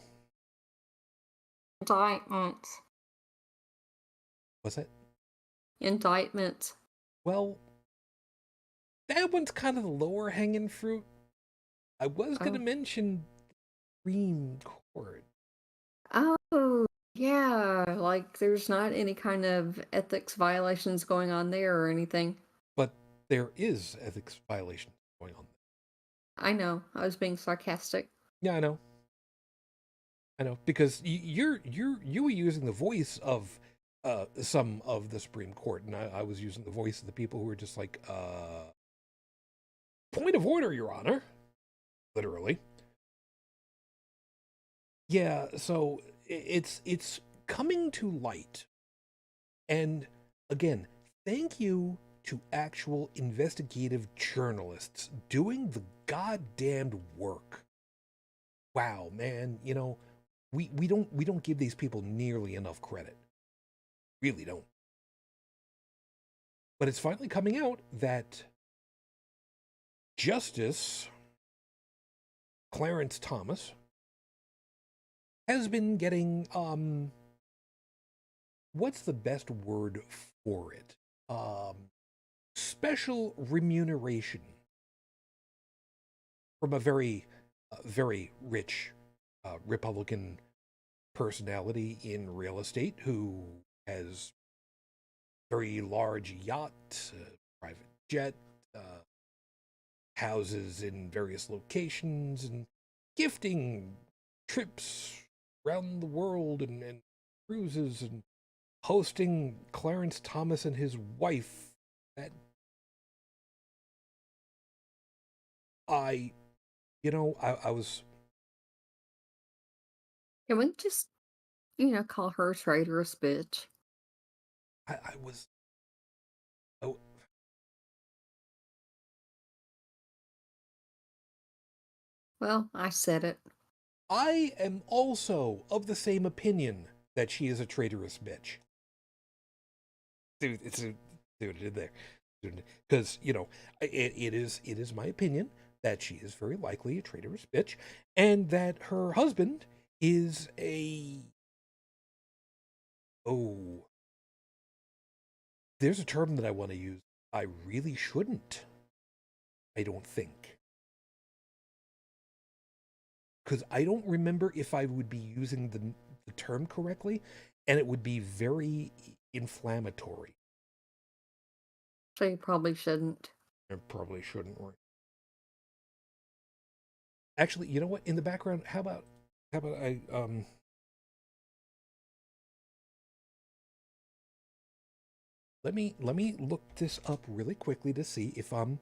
Indictments. What's that? Indictments. Well, that one's kind of the lower hanging fruit. I was going to Oh. mention Supreme Court, Oh, yeah. Like there's not any kind of ethics violations going on there or anything. but there is ethics violations going on. I know. I was being sarcastic. Yeah, I know. I know because you were using the voice of some of the Supreme Court, and I was using the voice of the people who were just like, point of order, Your Honor, literally. Yeah, so it's coming to light, and again, thank you to actual investigative journalists doing the goddamned work. Wow, man, we don't give these people nearly enough credit. Really don't. But it's finally coming out that Justice Clarence Thomas has been getting what's the best word for it? Special remuneration from a very rich Republican personality in real estate who has very large yacht, private jet, uh, houses in various locations, and gifting trips around the world and cruises and hosting Clarence Thomas and his wife. That I, I was, Can we just, call her a traitorous bitch? I was, oh, Well, I said it. I am also of the same opinion that she is a traitorous bitch. Dude, dude, it there. Because, it is my opinion that she is very likely a traitorous bitch and that her husband is oh, there's a term that I want to use. I really shouldn't. I don't think. Because I don't remember if I would be using the term correctly, and it would be very inflammatory. So you probably shouldn't. I probably shouldn't. Actually, you know what? In the background, how about I let me look this up really quickly to see if I'm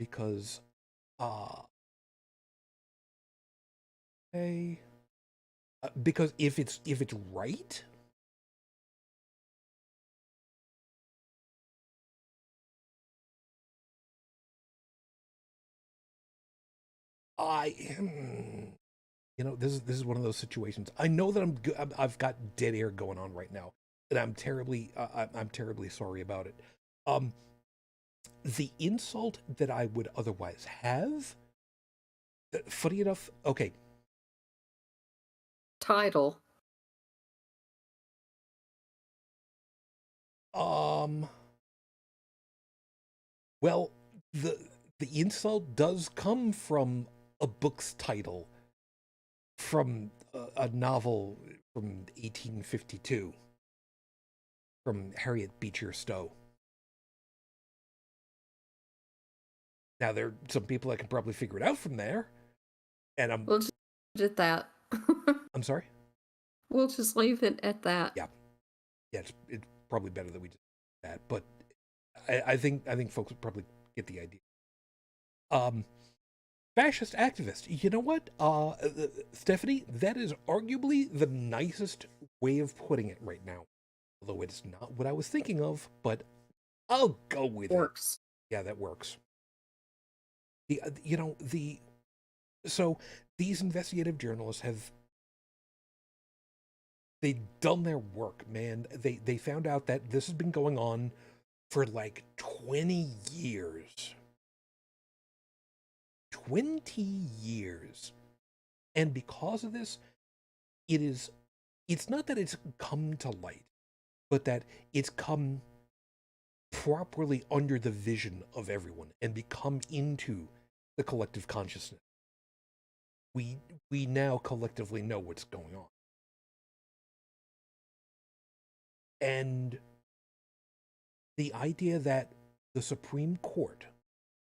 because, okay, because if it's right, I this is one of those situations. I know that I've got dead air going on right now, and I'm terribly sorry about it. Um, the insult that I would otherwise have, funny enough, okay. Title. Um, well, the the insult does come from a book's title, from a novel from 1852 from Harriet Beecher Stowe. Now there are some people that can probably figure it out from there, and We'll just leave it at that. I'm sorry. We'll just leave it at that. Yeah, yeah, it's probably better that we just do that. But I think folks would probably get the idea. Um, Fascist activist. You know what, Stephanie? That is arguably the nicest way of putting it right now. Although it's not what I was thinking of, but I'll go with Works. it. Yeah, that works. The you know the so these investigative journalists have they done their work, man. They found out that this has been going on for like 20 years. 20 years. And because of this, it's not that it's come to light, but that it's come properly under the vision of everyone and become into the collective consciousness. We now collectively know what's going on. And the idea that the Supreme Court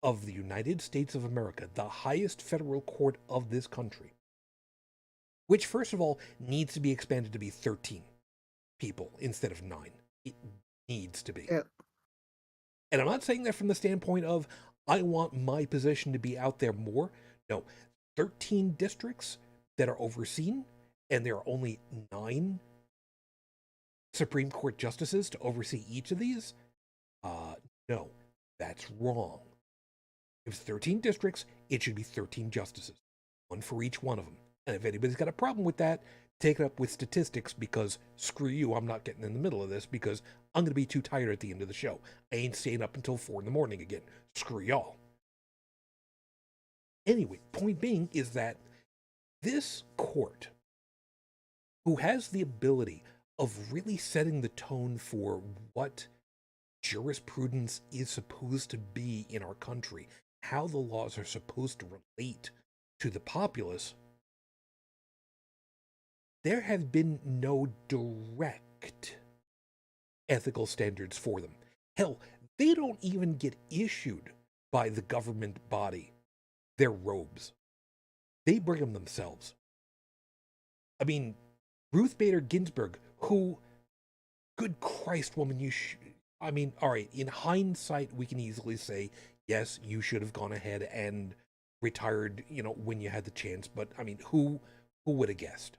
of the United States of America, the highest federal court of this country, which, first of all, needs to be expanded to be 13 people instead of 9. It needs to be. Yeah. And I'm not saying that from the standpoint of, I want my position to be out there more. No, 13 districts that are overseen, and there are only 9 Supreme Court justices to oversee each of these. No, that's wrong. If it's 13 districts, it should be 13 justices, one for each one of them. And if anybody's got a problem with that, take it up with statistics, because screw you, I'm not getting in the middle of this, because I'm going to be too tired at the end of the show. I ain't staying up until 4 in the morning again. Screw y'all. Anyway, point being is that this court, who has the ability of really setting the tone for what jurisprudence is supposed to be in our country, how the laws are supposed to relate to the populace, there have been no direct ethical standards for them. Hell, they don't even get issued by the government body their robes. They bring them themselves. I mean, Ruth Bader Ginsburg, who, good Christ, woman, I mean, all right, in hindsight, we can easily say, yes, you should have gone ahead and retired, when you had the chance. But, I mean, who would have guessed?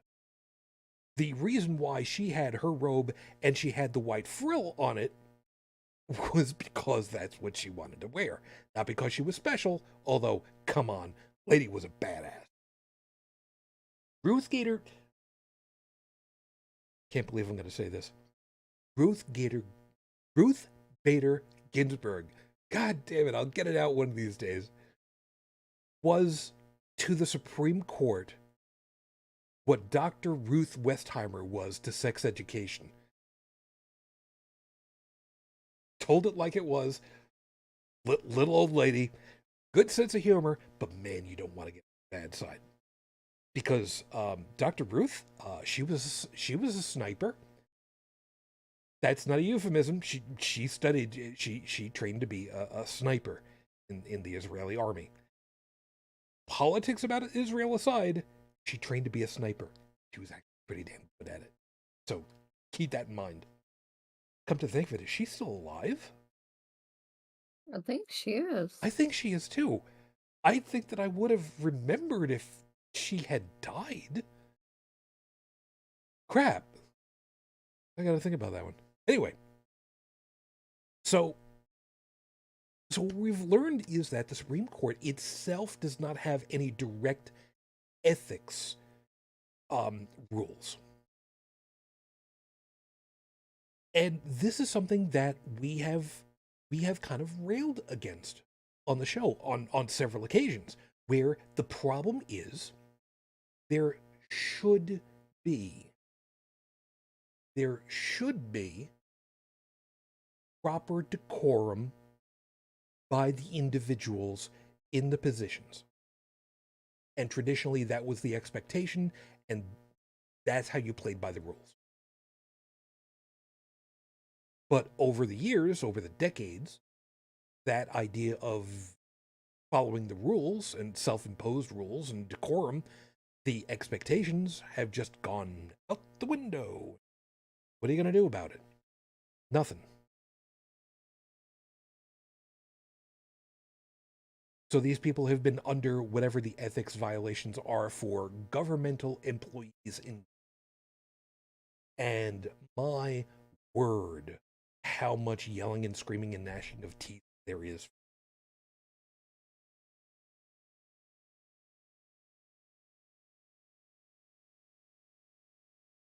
The reason why she had her robe and she had the white frill on it was because that's what she wanted to wear. Not because she was special, although, come on, lady was a badass. Ruth Gator, can't believe I'm going to say this. Ruth Bader Ginsburg, God damn it, I'll get it out one of these days, was to the Supreme Court what Dr. Ruth Westheimer was to sex education. Told it like it was. Little old lady, good sense of humor, but man, you don't want to get the bad side. Because Dr. Ruth, she was a sniper. That's not a euphemism. She studied. She trained to be a sniper in the Israeli army. Politics about Israel aside, she trained to be a sniper. She was actually pretty damn good at it. So keep that in mind. Come to think of it, is she still alive? I think she is. I think she is too. I think that I would have remembered if she had died. Crap. I gotta think about that one. Anyway, so what we've learned is that the Supreme Court itself does not have any direct ethics rules. And this is something that we have kind of railed against on the show on several occasions, where the problem is there should be proper decorum by the individuals in the positions. And traditionally that was the expectation, and that's how you played by the rules. But over the years, over the decades, that idea of following the rules and self-imposed rules and decorum, the expectations have just gone out the window. What are you going to do about it? Nothing. So these people have been under whatever the ethics violations are for governmental employees and my word, how much yelling and screaming and gnashing of teeth there is.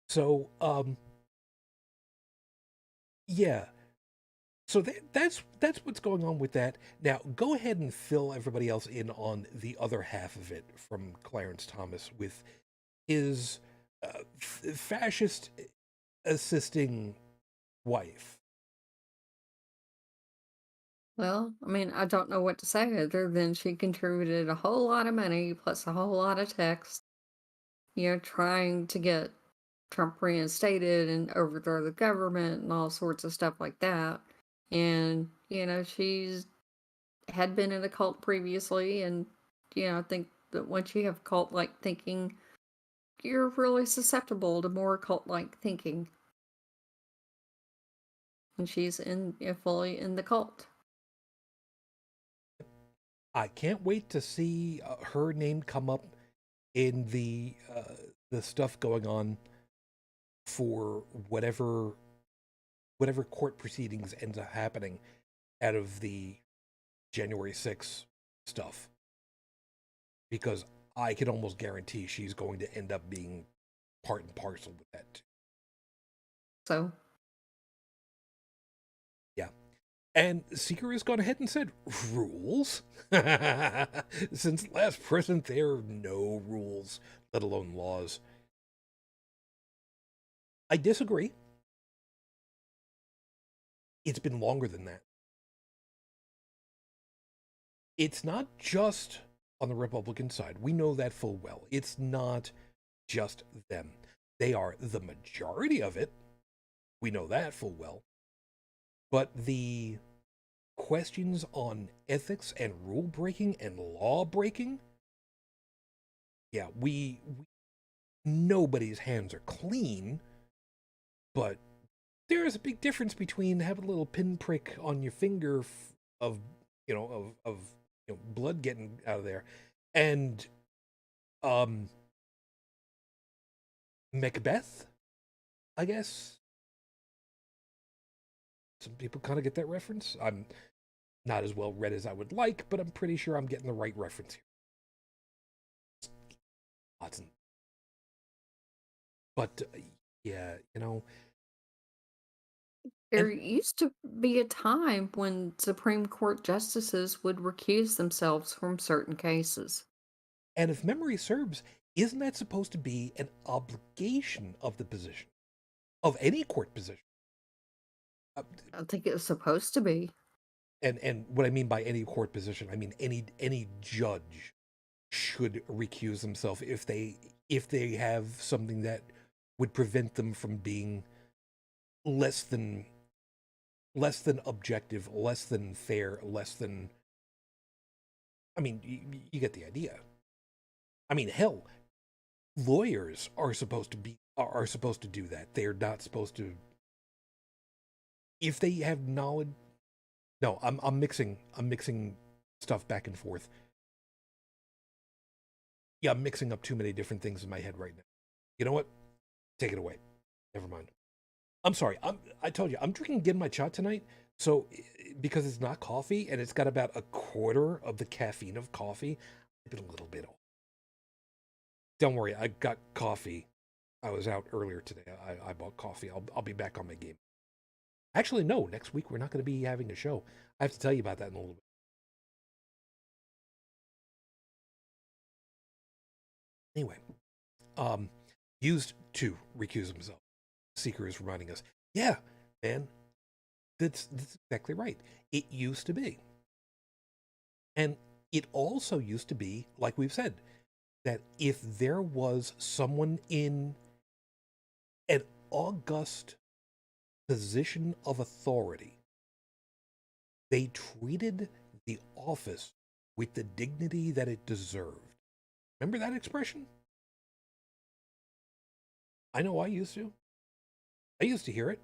So, yeah. So that's what's going on with that. Now, go ahead and fill everybody else in on the other half of it from Clarence Thomas with his fascist assisting wife. Well, I mean, I don't know what to say other than she contributed a whole lot of money plus a whole lot of text, trying to get Trump reinstated and overthrow the government and all sorts of stuff like that. And, she's had been in a cult previously. And, I think that once you have cult like thinking, you're really susceptible to more cult like thinking. And she's fully in the cult. I can't wait to see her name come up in the stuff going on for whatever court proceedings ends up happening out of the January 6th stuff, because I can almost guarantee she's going to end up being part and parcel with that too. So, yeah. And Seeker has gone ahead and said, rules? Since last president, there are no rules, let alone laws. I disagree. It's been longer than that. It's not just on the Republican side. We know that full well. It's not just them. They are the majority of it. We know that full well. But the questions on ethics and rule breaking and law breaking, yeah, we nobody's hands are clean, but there is a big difference between having a little pinprick on your finger of blood getting out of there and Macbeth, I guess. Some people kind of get that reference. I'm not as well read as I would like, but I'm pretty sure I'm getting the right reference here. Watson. But yeah, there used to be a time when Supreme Court justices would recuse themselves from certain cases. and if memory serves, isn't that supposed to be an obligation of the position, of any court position? I think it was supposed to be. And what I mean by any court position, I mean any judge should recuse themselves if they have something that would prevent them from being less than objective, less than fair, less than. I mean, you get the idea. I mean, hell, lawyers are supposed to do that. They're not supposed to. If they have knowledge, No, I'm mixing stuff back and forth. Yeah, I'm mixing up too many different things in my head right now. You know what? Take it away. Never mind. I'm sorry. I told you I'm drinking Gen my shot tonight. So because it's not coffee and it's got about a quarter of the caffeine of coffee, I've been a little bit off. Don't worry, I got coffee. I was out earlier today. I bought coffee. I'll be back on my game. Actually, no. Next week we're not going to be having a show. I have to tell you about that in a little bit. Anyway, um, used to recuse himself. Seeker is reminding us. Yeah, man, that's exactly right. It used to be, and it also used to be, like we've said, that if there was someone in an august position of authority, they treated the office with the dignity that it deserved. Remember that expression? I know I used to. I used to hear it.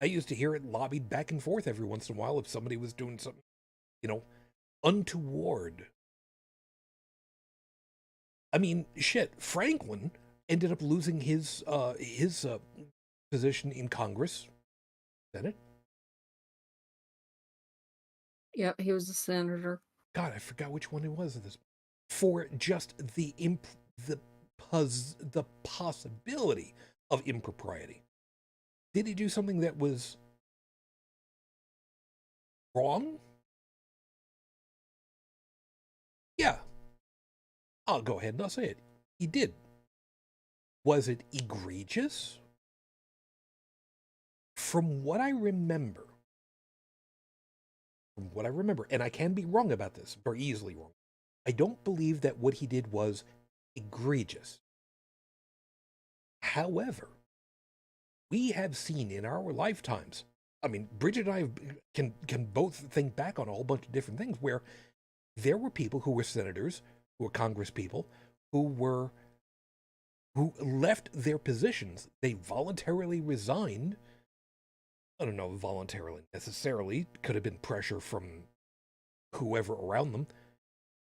I used to hear it lobbied back and forth every once in a while if somebody was doing something, you know, untoward. I mean, shit, Franklin ended up losing his position in Congress, Senate. Yep, he was a senator. God, I forgot which one it was. This for just the the possibility of impropriety. Did he do something that was wrong? Yeah, I'll go ahead and I'll say it. He did. Was it egregious? From what I remember, and I can be wrong about this, very easily wrong, I don't believe that what he did was egregious. However, we have seen in our lifetimes, I mean, Brigid and I can both think back on a whole bunch of different things where there were people who were senators, who were Congress people, who left their positions. They voluntarily resigned. I don't know, voluntarily necessarily. Could have been pressure from whoever around them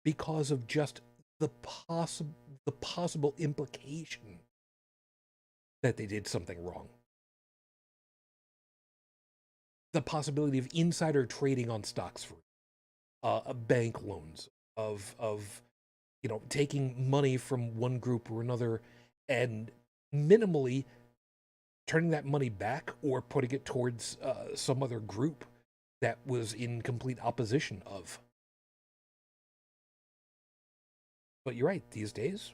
because of just the possible implication that they did something wrong. The possibility of insider trading on stocks for bank loans, of taking money from one group or another and minimally turning that money back or putting it towards some other group that was in complete opposition of. But you're right, these days,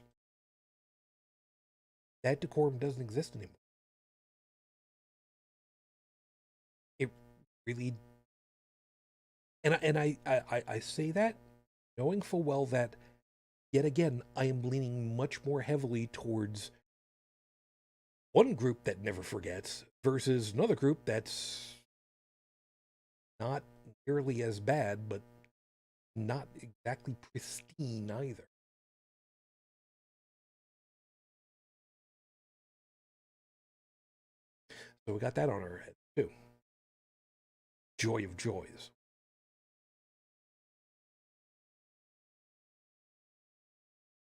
that decorum doesn't exist anymore. It really, and I say that knowing full well that yet again I am leaning much more heavily towards one group that never forgets versus another group that's not nearly as bad, but not exactly pristine either. So we got that on our head too. Joy of joys.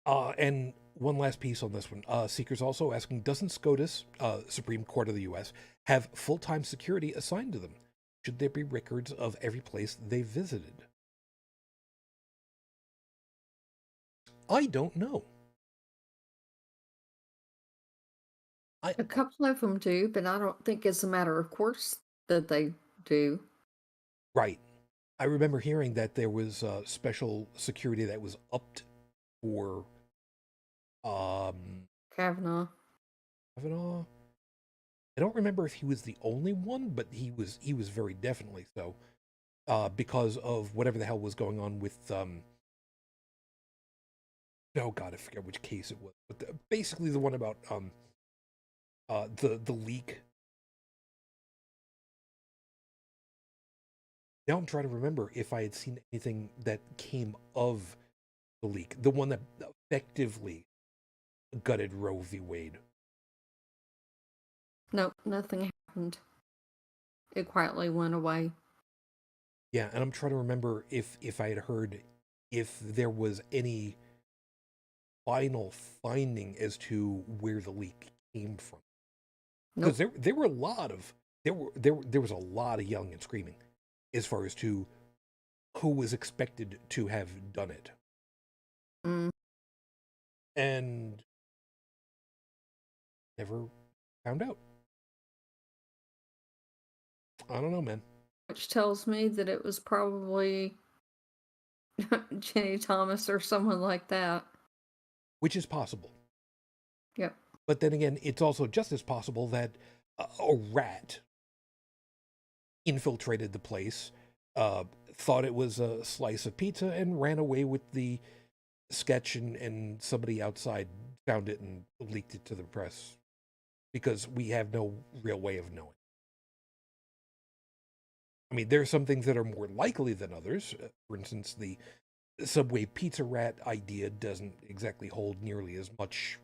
And one last piece on this one. Seekers also asking, doesn't SCOTUS, Supreme Court of the U.S., have full-time security assigned to them? Should there be records of every place they visited? I don't know. A couple of them do, but I don't think it's a matter of course that they do. Right. I remember hearing that there was special security that was upped for um, Kavanaugh. Kavanaugh. I don't remember if he was the only one, but he was very definitely so. Because of whatever the hell was going on with oh god, I forget which case it was, but basically the one about the leak. Now I'm trying to remember if I had seen anything that came of the leak, the one that effectively gutted Roe v. Wade. Nope, nothing happened. It quietly went away. Yeah, and I'm trying to remember if I had heard if there was any final finding as to where the leak came from, because Nope. there were a lot of there was a lot of yelling and screaming as far as to who was expected to have done it, Mm. and never found out. I don't know, man. Which tells me that it was probably Jenny Thomas or someone like that. Which is possible, Yep. but then again, it's also just as possible that a rat infiltrated the place, thought it was a slice of pizza, and ran away with the sketch, and somebody outside found it and leaked it to the press because we have no real way of knowing. I mean, there are some things that are more likely than others. For instance, the Subway pizza rat idea doesn't exactly hold nearly as much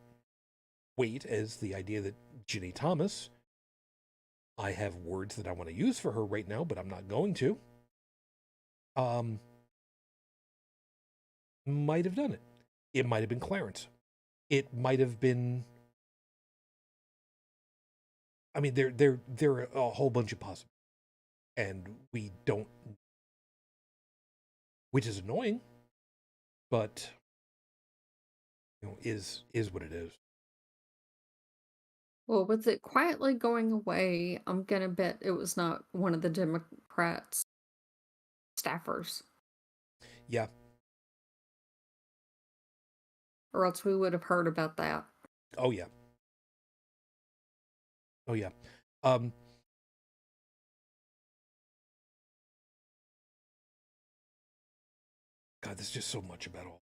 weight as the idea that Ginny Thomas, I have words that I want to use for her right now, but I'm not going to, um, might have done it. It might have been Clarence. It might have been. I mean, there are a whole bunch of possibilities, and we don't, which is annoying, but is what it is. Well, with it quietly going away, I'm gonna bet it was not one of the Democrats' staffers, Yeah. or else we would have heard about that. Oh yeah. Oh yeah. Um. God, there's just so much about all.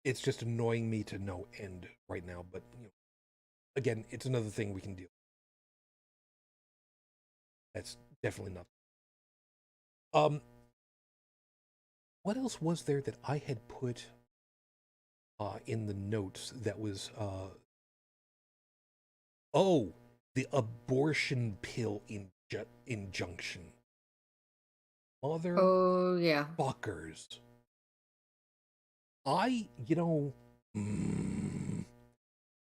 It's just annoying me to no end right now. But again, it's another thing we can deal. That's definitely not. Um. What else was there that I had put in the notes that was oh, the abortion pill injunction. Oh, yeah. Motherfuckers. I, you know, mm,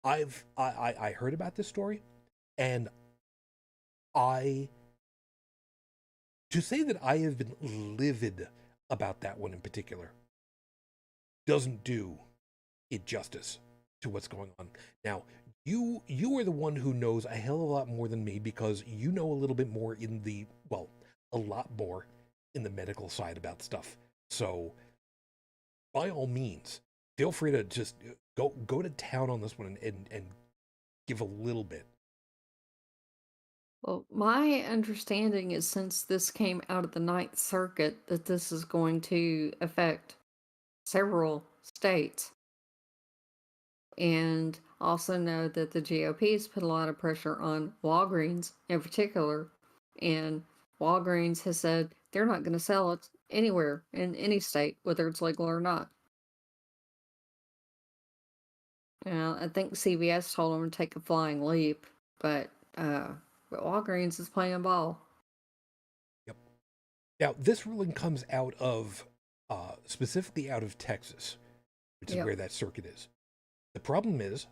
I heard about this story, and I to say that I have been livid about that one in particular doesn't do it justice to what's going on. Now, you are the one who knows a hell of a lot more than me because you know a little bit more in the well, a lot more in the medical side about stuff. So, by all means, feel free to just go to town on this one and give a little bit. Well, my understanding is since this came out of the Ninth Circuit, that this is going to affect several states. And also know that the GOP has put a lot of pressure on Walgreens in particular. And Walgreens has said they're not going to sell it anywhere in any state, whether it's legal or not. I think CVS told them to take a flying leap, but uh, but Walgreens is playing ball. Yep. Now, this ruling comes out of specifically out of Texas, which is Yep. where that circuit is. The problem is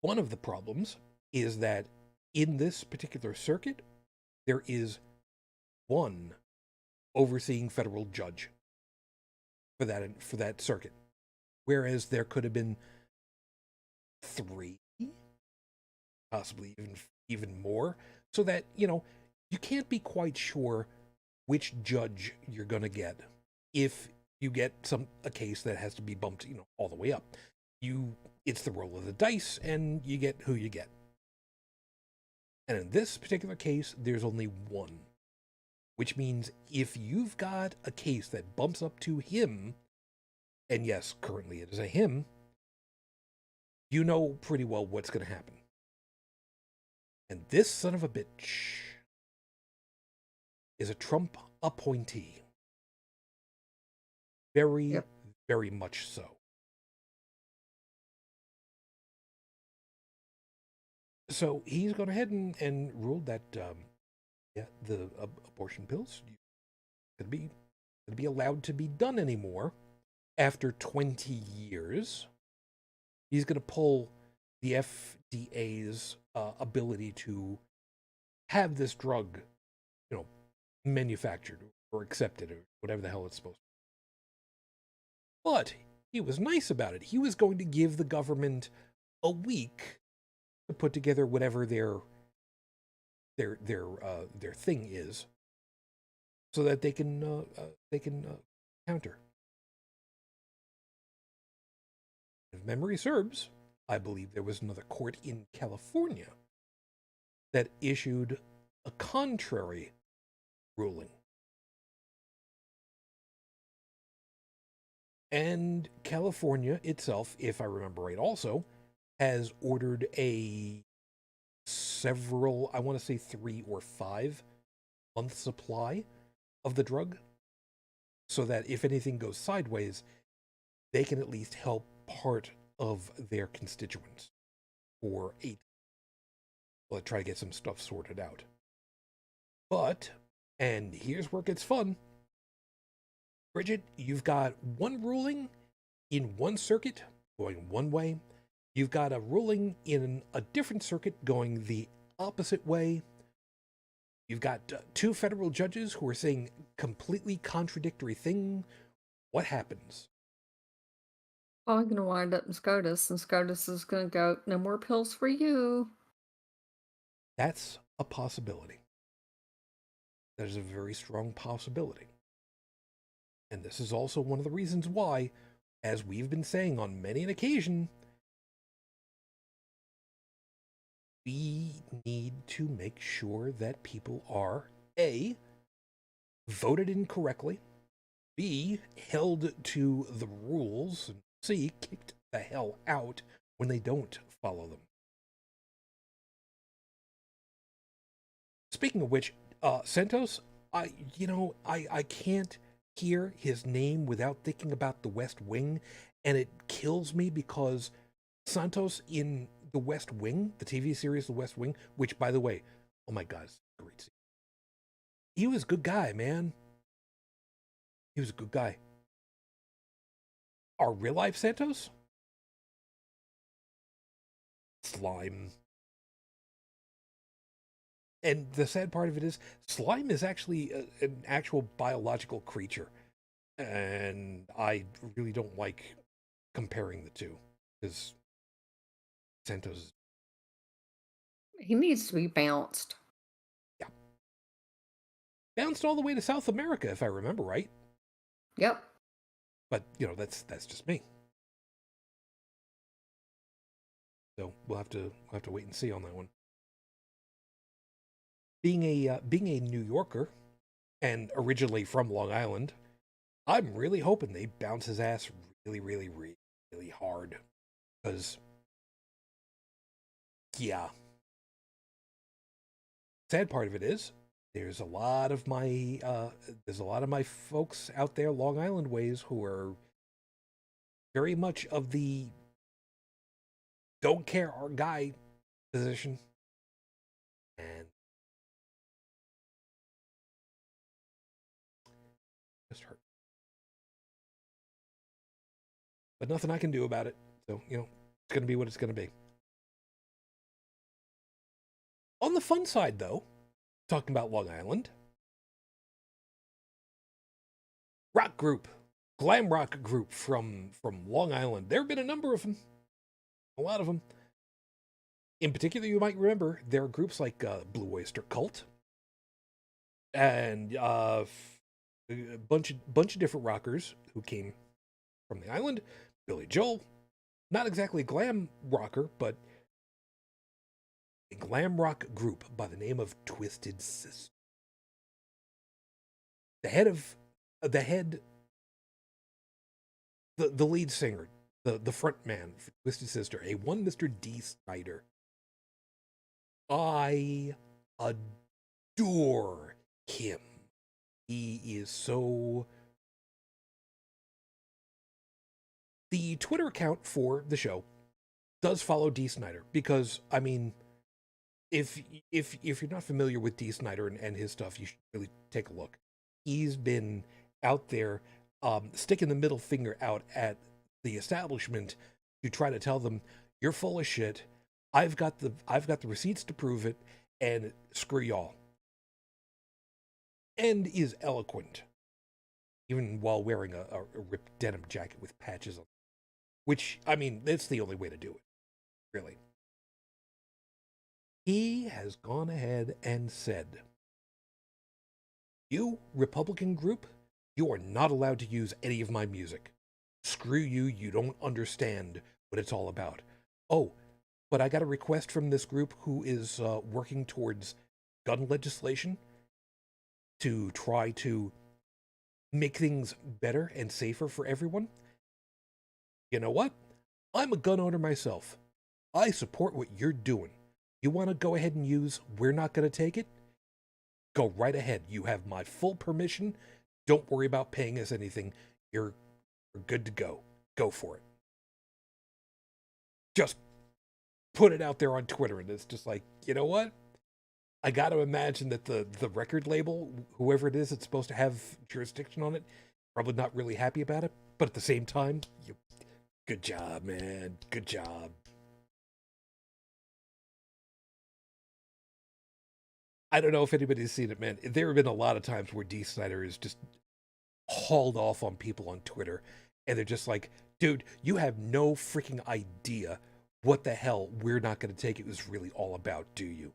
one of the problems is that in this particular circuit, there is one overseeing federal judge for that circuit, whereas there could have been three, possibly even more, so that you can't be quite sure which judge you're going to get if you get a case that has to be bumped all the way up. It's the roll of the dice, and you get who you get. And in this particular case, there's only one, which means if you've got a case that bumps up to him, and yes, currently it is a him, you know pretty well what's going to happen. And this son of a bitch is a Trump appointee. Very, Yep. very much so. So he's gone ahead and ruled that the abortion pills going to be allowed to be done anymore after 20 years. He's going to pull the FDA's ability to have this drug, manufactured or accepted or whatever the hell it's supposed to be. But he was nice about it. He was going to give the government a week to put together whatever their thing is, so that they can counter. If memory serves, I believe there was another court in California that issued a contrary ruling. And California itself, if I remember right, also has ordered several, I want to say 3 or 5 month supply of the drug, so that if anything goes sideways, they can at least help part of their constituents for 8. Well, try to get some stuff sorted out. But, and here's where it gets fun, Brigid, you've got one ruling in one circuit going one way. You've got a ruling in a different circuit going the opposite way. You've got 2 federal judges who are saying completely contradictory things. What happens? Probably going to wind up in SCOTUS, and SCOTUS is going to go, no more pills for you. That's a possibility. That is a very strong possibility. And this is also one of the reasons why, as we've been saying on many an occasion, we need to make sure that people are, A, voted in correctly, B, held to the rules, and C, kicked the hell out when they don't follow them. Speaking of which, Santos, I can't hear his name without thinking about the West Wing, and it kills me because Santos in the West Wing, the TV series The West Wing, which, by the way, oh my God, it's great series. He was a good guy, man. He was a good guy. Our real life Santos? Slime. And the sad part of it is, slime is actually an actual biological creature. And I really don't like comparing the two, because Santos, He needs to be bounced. yeah, bounced all the way to South America, if I remember right. Yep. But, that's just me. So we'll have to wait and see on that one. Being a New Yorker and originally from Long Island, I'm really hoping they bounce his ass really, really, really, really hard. Because, yeah. Sad part of it is, there's a lot of my folks out there Long Island ways who are very much of the don't care our guy position. And just hurt. But nothing I can do about it. So, it's going to be what it's going to be. On the fun side, though, talking about Long Island, glam rock group from Long Island. There have been a number of them, a lot of them. In particular, you might remember there are groups like Blue Oyster Cult and a bunch of different rockers who came from the island. Billy Joel, not exactly a glam rocker, but a glam rock group by the name of Twisted Sister. The lead singer, the front man for Twisted Sister, a one Mr. D. Snyder. I adore him. He is so... The Twitter account for the show does follow D. Snyder because, I mean, if you're not familiar with Dee Snider and his stuff, you should really take a look. He's been out there sticking the middle finger out at the establishment to try to tell them you're full of shit. I've got the receipts to prove it, and screw y'all. And is eloquent, even while wearing a ripped denim jacket with patches on. Which, I mean, that's the only way to do it, really. He has gone ahead and said, you, Republican group, you are not allowed to use any of my music. Screw you, you don't understand what it's all about. Oh, but I got a request from this group who is working towards gun legislation to try to make things better and safer for everyone. You know what? I'm a gun owner myself. I support what you're doing. You want to go ahead and use We're Not Going to Take It? Go right ahead. You have my full permission. Don't worry about paying us anything. You're good to go. Go for it. Just put it out there on Twitter, and it's just like, you know what? I got to imagine that the record label, whoever it is that's supposed to have jurisdiction on it, probably not really happy about it. But at the same time, good job, man. Good job. I don't know if anybody's seen it, man. There have been a lot of times where Dee Snider is just hauled off on people on Twitter, and they're just like, dude, you have no freaking idea what the hell We're Not Going to Take It was really all about, do you?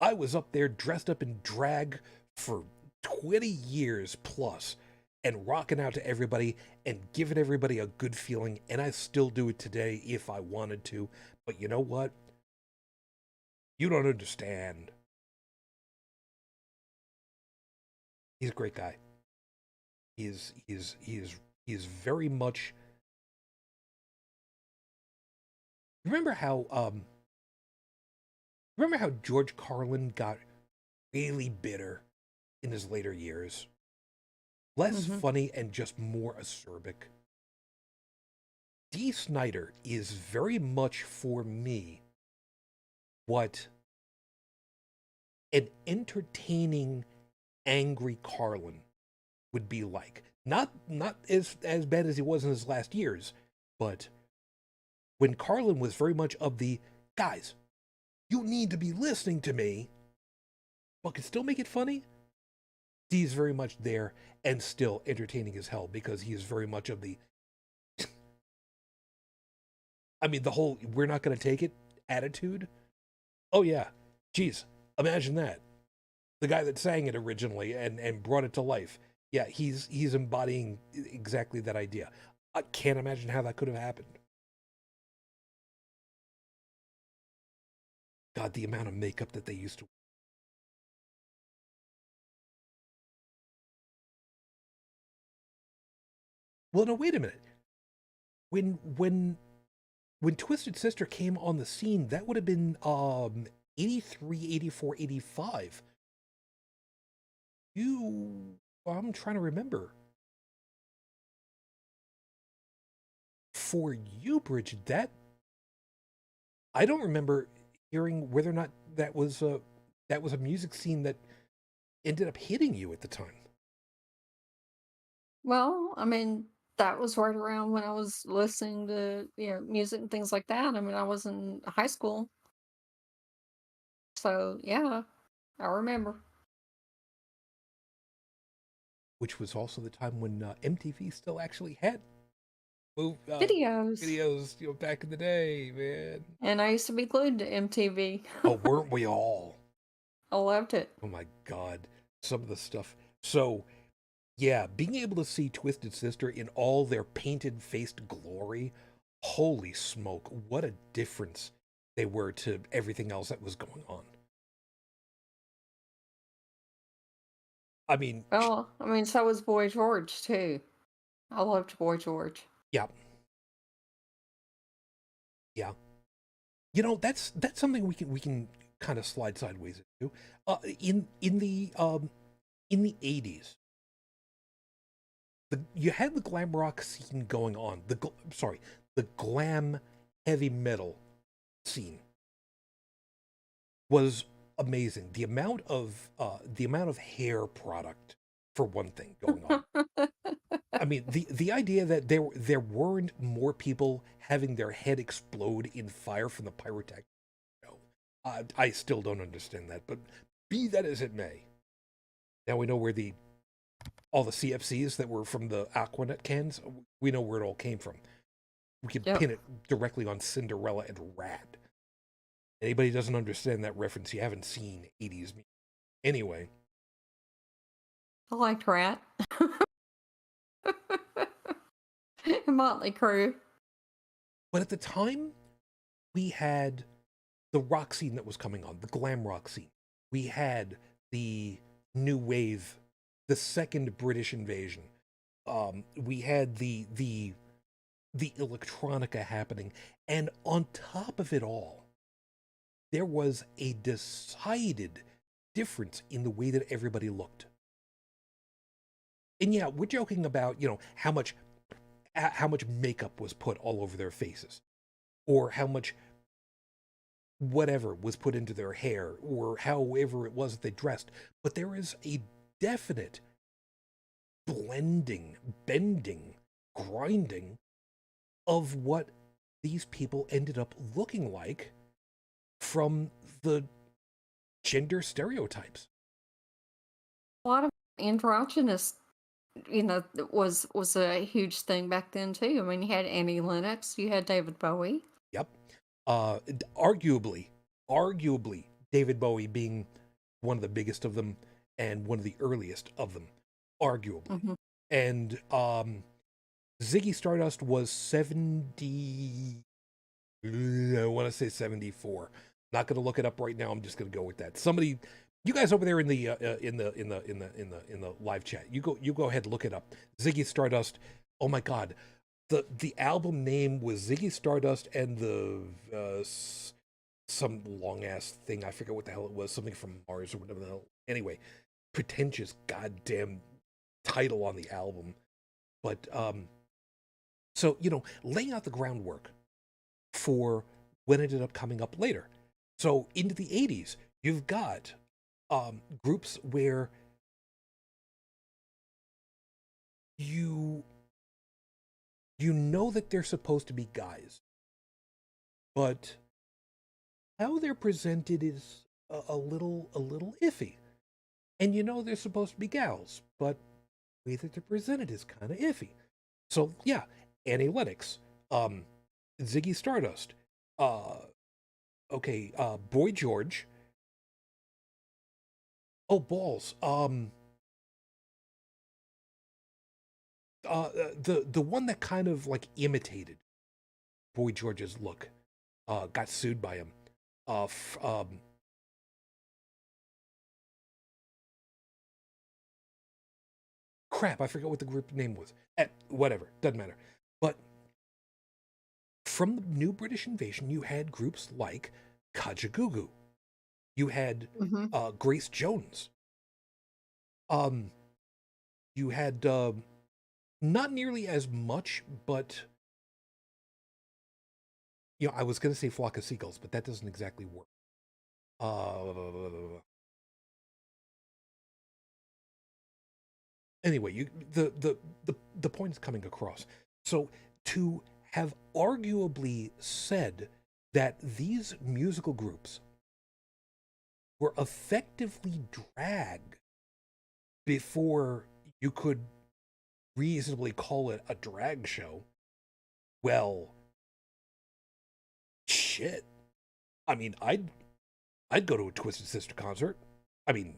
I was up there dressed up in drag for 20 years plus and rocking out to everybody and giving everybody a good feeling, and I still do it today if I wanted to. But you know what? You don't understand. He's a great guy. He is very much. Remember how George Carlin got really bitter in his later years? Less funny and just more acerbic. Dee Snider is very much for me what an entertaining angry Carlin would be like. Not as bad as he was in his last years, but when Carlin was very much of the guys, you need to be listening to me, but can still make it funny. Dee's very much there and still entertaining as hell because he is very much of the. I mean, the whole "we're not going to take it" attitude. Oh yeah, geez, imagine that. The guy that sang it originally and brought it to life. Yeah, he's embodying exactly that idea. I can't imagine how that could have happened. God, the amount of makeup that they used to. Well, no, wait a minute. When Twisted Sister came on the scene, that would have been 83, 84, 85. I'm trying to remember. For you, Brigid, that I don't remember hearing whether or not that was a music scene that ended up hitting you at the time. Well, I mean, that was right around when I was listening to, music and things like that. I mean, I was in high school. So, yeah, I remember. Which was also the time when MTV still actually had move, Videos. videos, back in the day, man. And I used to be glued to MTV. Oh, weren't we all? I loved it. Oh my God, some of the stuff. So, yeah, being able to see Twisted Sister in all their painted-faced glory, holy smoke, what a difference they were to everything else that was going on. I mean, Well, I mean, so was Boy George, too. I loved Boy George. yeah, yeah. That's something we can kind of slide sideways into. In the 80s, you had the glam rock scene going on. The glam heavy metal scene. was amazing. The amount of hair product, for one thing, going on. I mean, the idea that there weren't more people having their head explode in fire from the pyrotechnic. No, I still don't understand that. But be that as it may, now we know where all the CFCs that were from the Aquanet cans. We know where it all came from. We can Yep. pin it directly on Cinderella and Rat. Anybody doesn't understand that reference, you haven't seen 80s music. Anyway, I liked Rat. Motley Crue. but at the time, we had the rock scene that was coming on, the glam rock scene. We had the new wave, the second British invasion. We had the electronica happening, and on top of it all, there was a decided difference in the way that everybody looked. And yeah, we're joking about, how much makeup was put all over their faces, or how much whatever was put into their hair, or however it was that they dressed. But there is a definite blending, bending, grinding of what these people ended up looking like from the gender stereotypes. A lot of androgynous, was a huge thing back then too. I mean, you had Annie Lennox, you had David Bowie. Yep. Arguably, David Bowie being one of the biggest of them and one of the earliest of them, arguably. Hmm. And Ziggy Stardust was 70. I want to say 74. Not going to look it up right now. I'm just going to go with that. Somebody, you guys over there in the live chat, you go ahead and look it up. Ziggy Stardust. Oh my God, the album name was Ziggy Stardust and some long ass thing. I forget what the hell it was. Something from Mars or whatever the hell. Anyway, pretentious goddamn title on the album. But so laying out the groundwork for what ended up coming up later. So into the 80s, you've got groups where you know that they're supposed to be guys, but how they're presented is a little iffy. And they're supposed to be gals, but the way that they're presented is kind of iffy. So yeah, Annie Lennox, Ziggy Stardust, Boy George. Oh balls. The one that kind of like imitated Boy George's look, got sued by him. Crap, I forgot what the group name was. Whatever, doesn't matter. But from the new British invasion, you had groups like Kajagoogoo. You had Hmm. Grace Jones. You had not nearly as much, but I was going to say Flock of Seagulls, but that doesn't exactly work. Anyway, the point is coming across. So to have arguably said that these musical groups were effectively drag before you could reasonably call it a drag show, well, shit. I mean, I'd go to a Twisted Sister concert. I mean,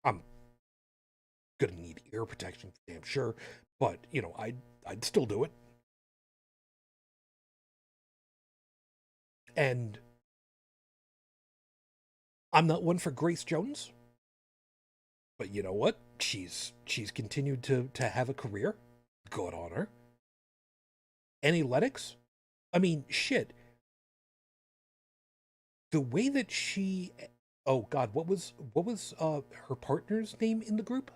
I'm gonna need ear protection, damn sure, but I'd still do it. And I'm not one for Grace Jones, but you know what? She's continued to have a career. Good on her. Annie Lennox, I mean, shit. The way that she, oh God, what was her partner's name in the group?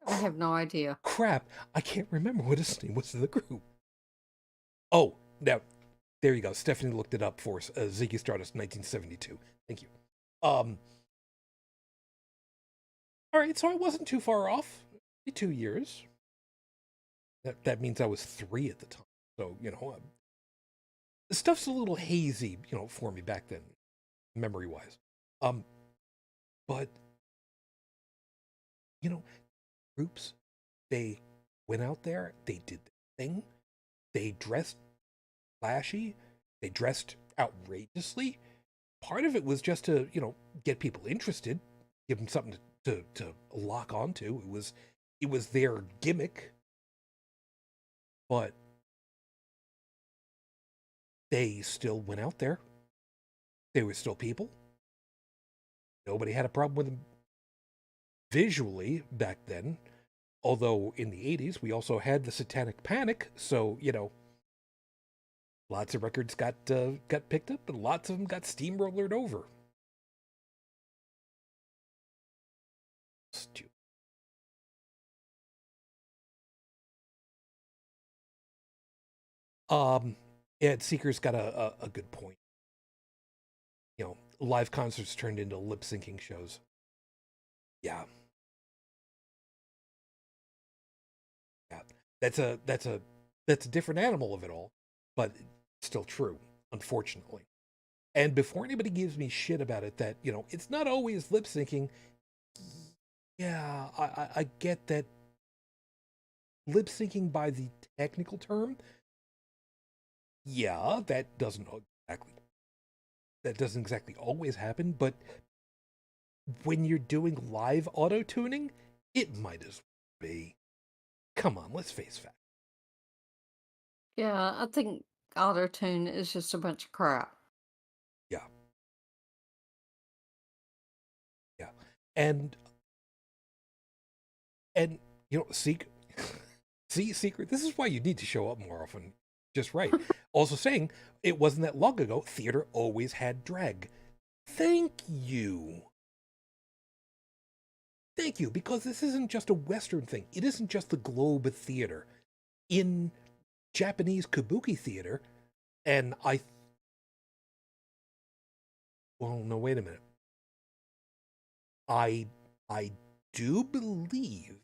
I have no idea. Crap, I can't remember what his name was in the group. Oh, now There you go. Stephanie looked it up for us. Ziggy Stardust, 1972. Thank you. All right, so I wasn't too far off. 2 years. That means I was 3 at the time. So, the stuff's a little hazy, for me back then, memory-wise. But, groups, they went out there, they did their thing, they dressed flashy, they dressed outrageously. Part of it was just to, get people interested, give them something to lock onto. It was their gimmick, but they still went out there. They were still people. Nobody had a problem with them visually back then. Although in the 80s, we also had the Satanic Panic, so, lots of records got picked up, and lots of them got steamrollered over. Stupid. Ed Seeker's got a good point. Live concerts turned into lip syncing shows. Yeah. Yeah. That's a different animal of it all, but still true, unfortunately. And before anybody gives me shit about it, that, it's not always lip syncing. Yeah, I get that lip syncing by the technical term. Yeah, that doesn't exactly always happen, but when you're doing live auto tuning, it might as well be. Come on, let's face facts. Yeah, I think auto-tune is just a bunch of crap. Yeah. Yeah. And Seek see, Secret, this is why you need to show up more often. Just right. Also saying, it wasn't that long ago, theater always had drag. Thank you. Thank you, because this isn't just a Western thing. It isn't just the Globe Theater. In Japanese kabuki theater, and well, no, wait a minute. I do believe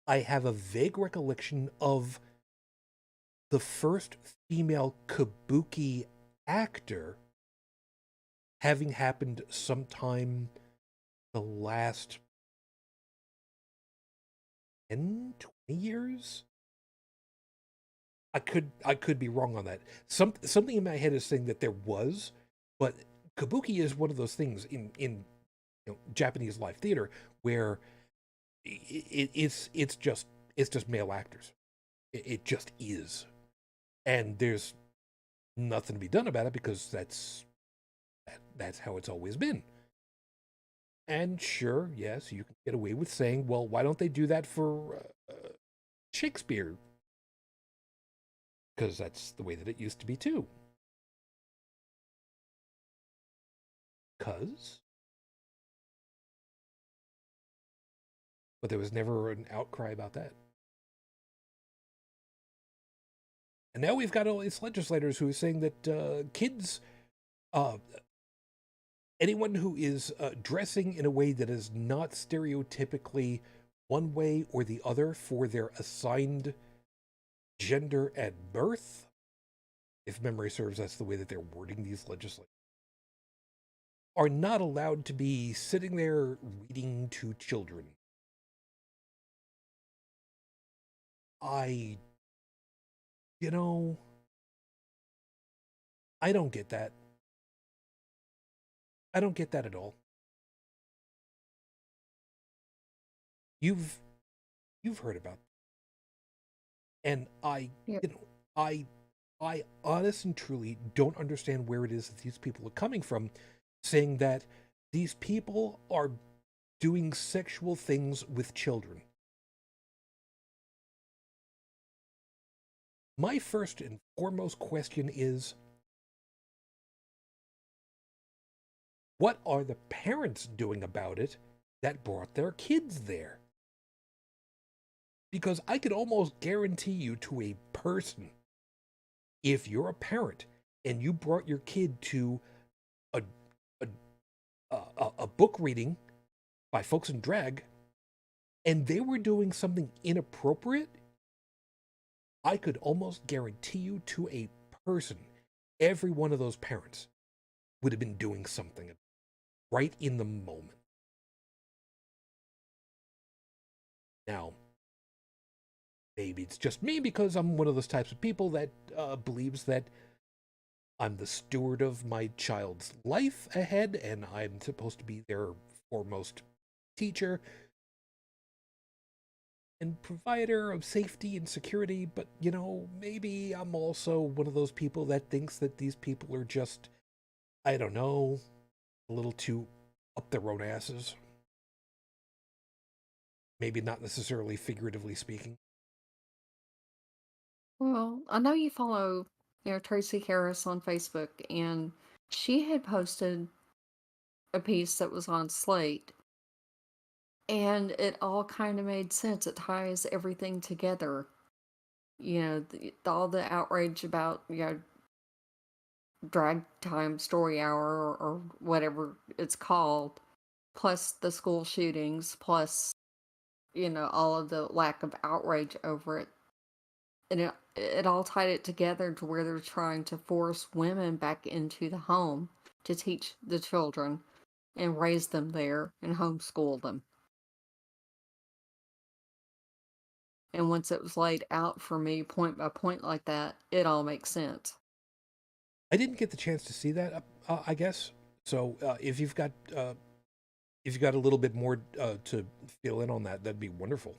I have a vague recollection of the first female kabuki actor having happened sometime the last 10, 20 years. I could be wrong on that. Something in my head is saying that there was, but kabuki is one of those things in Japanese live theater where it's just male actors. It just is, and there's nothing to be done about it because that's how it's always been. And sure, yes, you can get away with saying, well, why don't they do that for Shakespeare? Because that's the way that it used to be too. But there was never an outcry about that. And now we've got all these legislators who are saying that kids, uh, anyone who is dressing in a way that is not stereotypically one way or the other for their assigned gender at birth, if memory serves, that's the way that they're wording these legislators, are not allowed to be sitting there reading to children. I I don't get that. I don't get that at all. You've heard about, and Yep. I honest and truly don't understand where it is that these people are coming from, saying that these people are doing sexual things with children. My first and foremost question is, what are the parents doing about it that brought their kids there? Because I could almost guarantee you to a person, If you're a parent and you brought your kid to a a, a book reading by folks in drag and they were doing something inappropriate, I could almost guarantee you to a person, every one of those parents would have been doing something right in the moment. Now, maybe it's just me because I'm one of those types of people that believes that I'm the steward of my child's life ahead and I'm supposed to be their foremost teacher and provider of safety and security, but maybe I'm also one of those people that thinks that these people are just, I don't know, a little too up their own asses. Maybe not necessarily figuratively speaking. Well, I know you follow, Tracy Harris on Facebook, and she had posted a piece that was on Slate, and it all kind of made sense. It ties everything together. All the outrage about, drag time story hour or whatever it's called, plus the school shootings, plus, all of the lack of outrage over it. And it all tied it together to where they're trying to force women back into the home to teach the children and raise them there and homeschool them. And once it was laid out for me point by point like that, it all makes sense. I didn't get the chance to see that, I guess. So if you've got a little bit more to fill in on that, that'd be wonderful.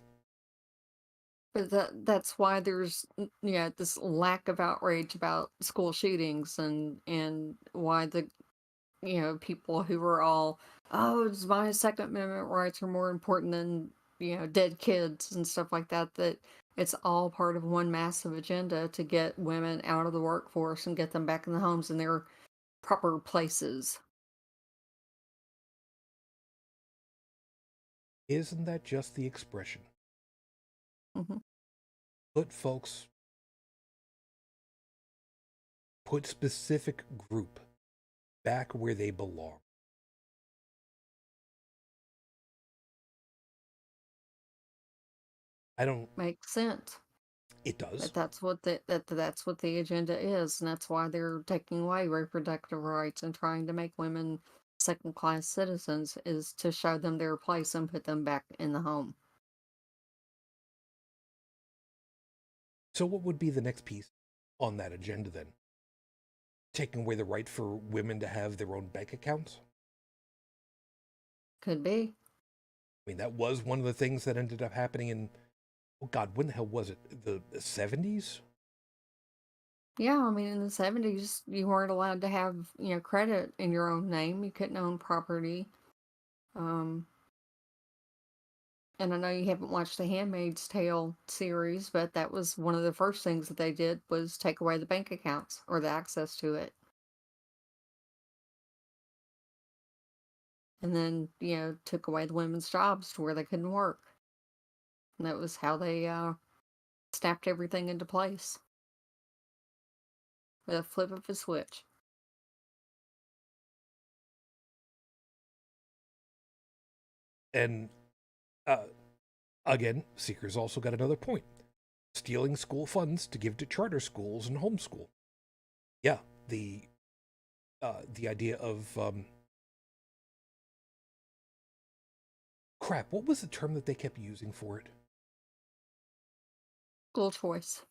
But that's why there's this lack of outrage about school shootings, and why the people who are all, oh, it's my Second Amendment rights are more important than dead kids and stuff like that. That it's all part of one massive agenda to get women out of the workforce and get them back in the homes in their proper places. Isn't that just the expression? Hmm. Put folks, put specific group back where they belong. I don't. Makes sense. It does. But that's what the agenda is, and that's why they're taking away reproductive rights and trying to make women second class citizens, is to show them their place and put them back in the home. So, what would be the next piece on that agenda then? Taking away the right for women to have their own bank accounts? Could be. I mean, that was one of the things that ended up happening in, oh God, when the hell was it? The 70s? Yeah, I mean, in the 70s, you weren't allowed to have, credit in your own name. You couldn't own property. Um, and I know you haven't watched the Handmaid's Tale series, but that was one of the first things that they did, was take away the bank accounts or the access to it. And then, took away the women's jobs to where they couldn't work. And that was how they snapped everything into place with a flip of a switch. And again, Seeker's also got another point: stealing school funds to give to charter schools and homeschool. Yeah, the idea of crap. What was the term that they kept using for it? School choice.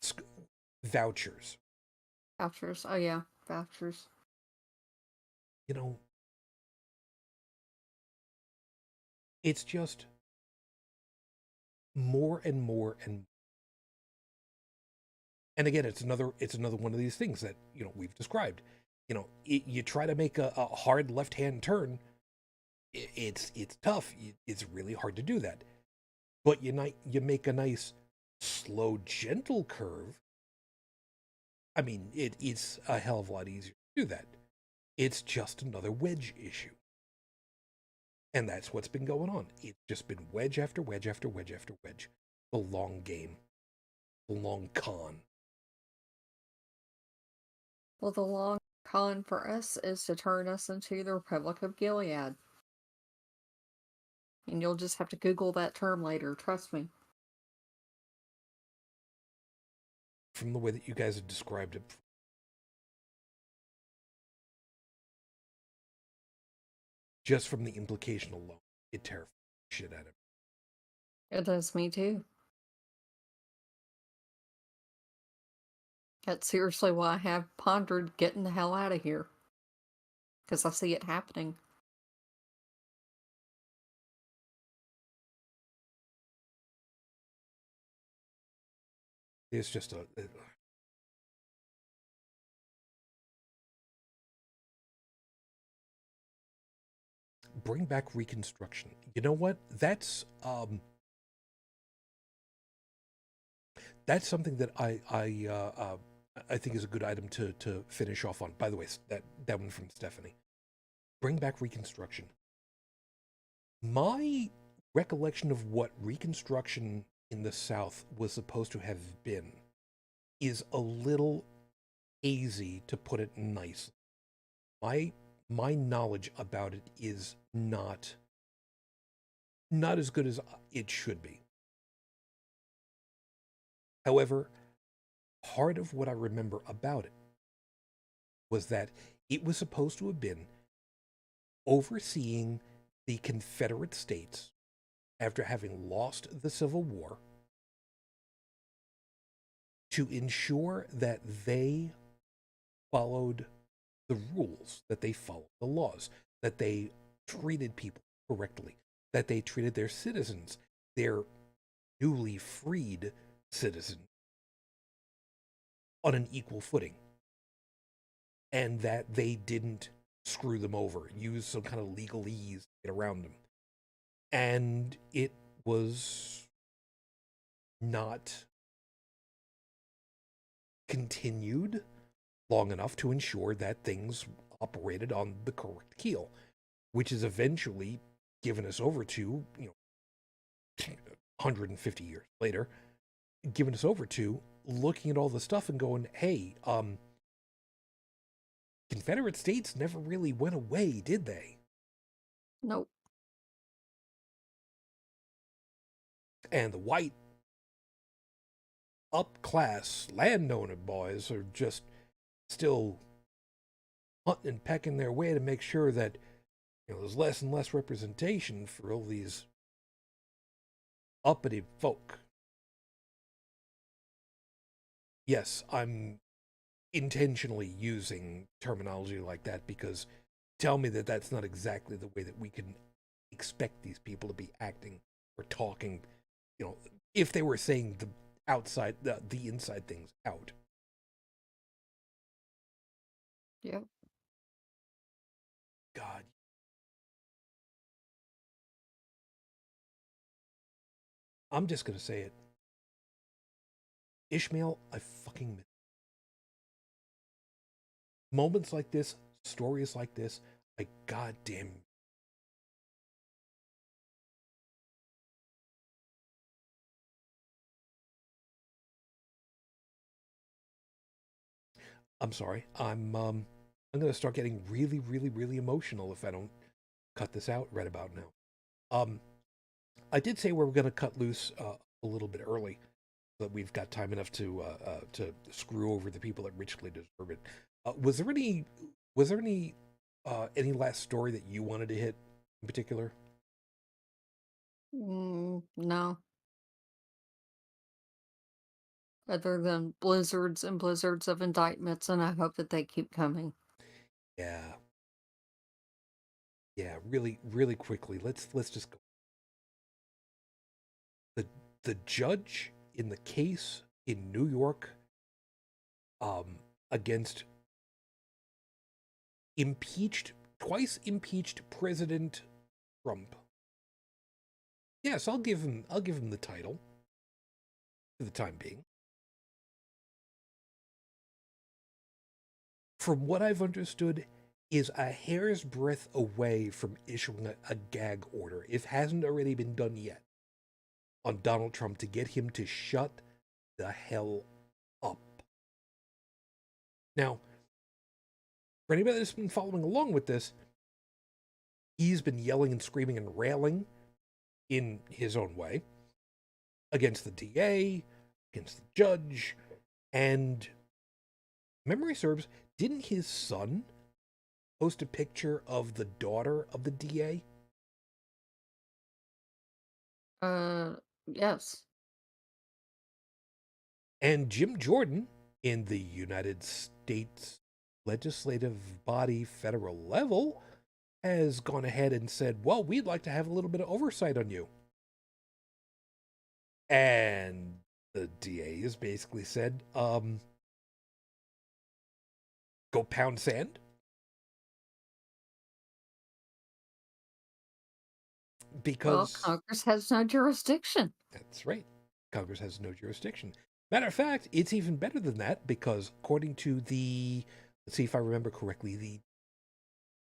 Vouchers. Vouchers. Oh, yeah. Vouchers. You know, it's just more and more and again, it's another one of these things that we've described. You try to make a hard left hand turn, it's tough. It's really hard to do that. But you make a nice slow, gentle curve. I mean, it's a hell of a lot easier to do that. It's just another wedge issue. And that's what's been going on. It's just been wedge after wedge after wedge after wedge. The long game. The long con. Well, the long con for us is to turn us into the Republic of Gilead. And you'll just have to Google that term later, trust me. From the way that you guys have described it, just from the implication alone, it terrifies the shit out of me. It does me too. That's seriously why I have pondered getting the hell out of here. Because I see it happening. It's just bring back Reconstruction. You know what? That's something that I think is a good item to finish off on. By the way, that one from Stephanie. Bring back Reconstruction. My recollection of what Reconstruction in the South was supposed to have been is a little hazy, to put it nicely. My knowledge about it is not as good as it should be. However, part of what I remember about it was that it was supposed to have been overseeing the Confederate States after having lost the Civil War, to ensure that they followed the rules, that they followed the laws, that they treated people correctly, that they treated their citizens, their newly freed citizens, on an equal footing, and that they didn't screw them over, use some kind of legalese to get around them. And it was not continued long enough to ensure that things operated on the correct keel, which is eventually given us over to, 150 years later, given us over to looking at all the stuff and going, hey, Confederate States never really went away, did they? Nope. And the white up-class landowner boys are just still hunting and pecking their way to make sure that there's less and less representation for all these uppity folk. Yes, I'm intentionally using terminology like that because tell me that that's not exactly the way that we can expect these people to be acting or talking, if they were saying the inside things out. Yep. God. I'm just going to say it. Ishmael, I fucking miss. Moments like this, stories like this, I goddamn. I'm sorry. I'm going to start getting really, really, really emotional if I don't cut this out right about now. I did say we were going to cut loose a little bit early, so that we've got time enough to screw over the people that richly deserve it. Was there any last story that you wanted to hit in particular? No. Other than blizzards and blizzards of indictments, and I hope that they keep coming. Yeah. Yeah, really, really quickly. Let's just go. The judge in the case in New York, against twice impeached President Trump. Yes, I'll give him the title for the time being. From what I've understood, is a hair's breadth away from issuing a gag order, if it hasn't already been done yet, on Donald Trump to get him to shut the hell up. Now, For anybody that's been following along with this, he's been yelling and screaming and railing in his own way against the DA, against the judge, and memory serves, didn't his son post a picture of the daughter of the DA? Yes. And Jim Jordan, in the United States legislative body federal level, has gone ahead and said, well, we'd like to have a little bit of oversight on you. And the DA has basically said, go pound sand. Well, Because Congress has no jurisdiction. that's right. Congress has no jurisdiction. Matter of fact, it's even better than that because according to the, let's see if I remember correctly, the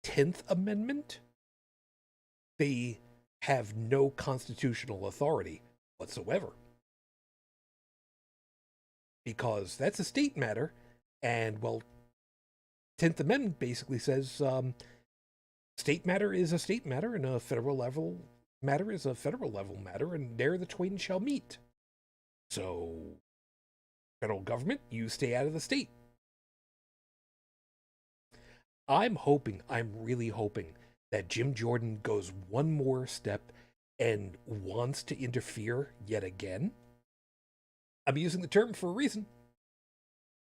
10th Amendment, they have no constitutional authority whatsoever. Because that's a state matter, and, well, 10th Amendment basically says state matter is a state matter, and a federal level matter is a federal level matter, and there the twain shall meet. So, federal government, you stay out of the state. I'm really hoping that Jim Jordan goes one more step and wants to interfere yet again. I'm using the term for a reason.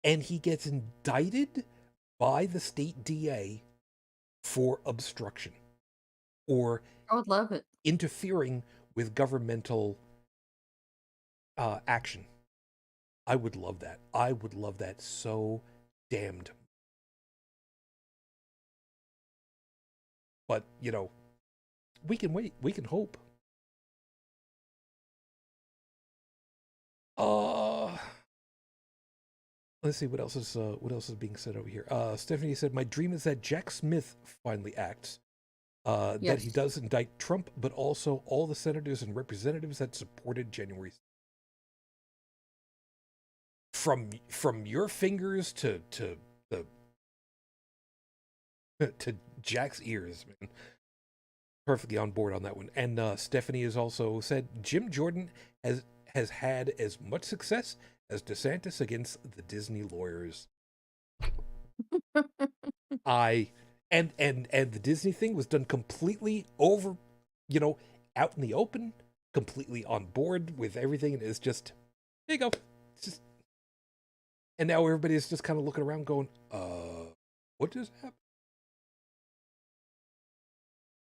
And he gets indicted by the state DA for obstruction or I would love it. interfering with governmental action. I would love that. I would love that so damned. But, we can wait. We can hope. Let's see what else is being said over here. Stephanie said, "My dream is that Jack Smith finally acts. That he does indict Trump, but also all the senators and representatives that supported January." From your fingers to Jack's ears, man. Perfectly on board on that one. And Stephanie has also said Jim Jordan has had as much success as DeSantis against the Disney lawyers. And the Disney thing was done completely over, out in the open, completely on board with everything, and it's just, there you go. It's just, and now everybody's just kind of looking around going, what just happened?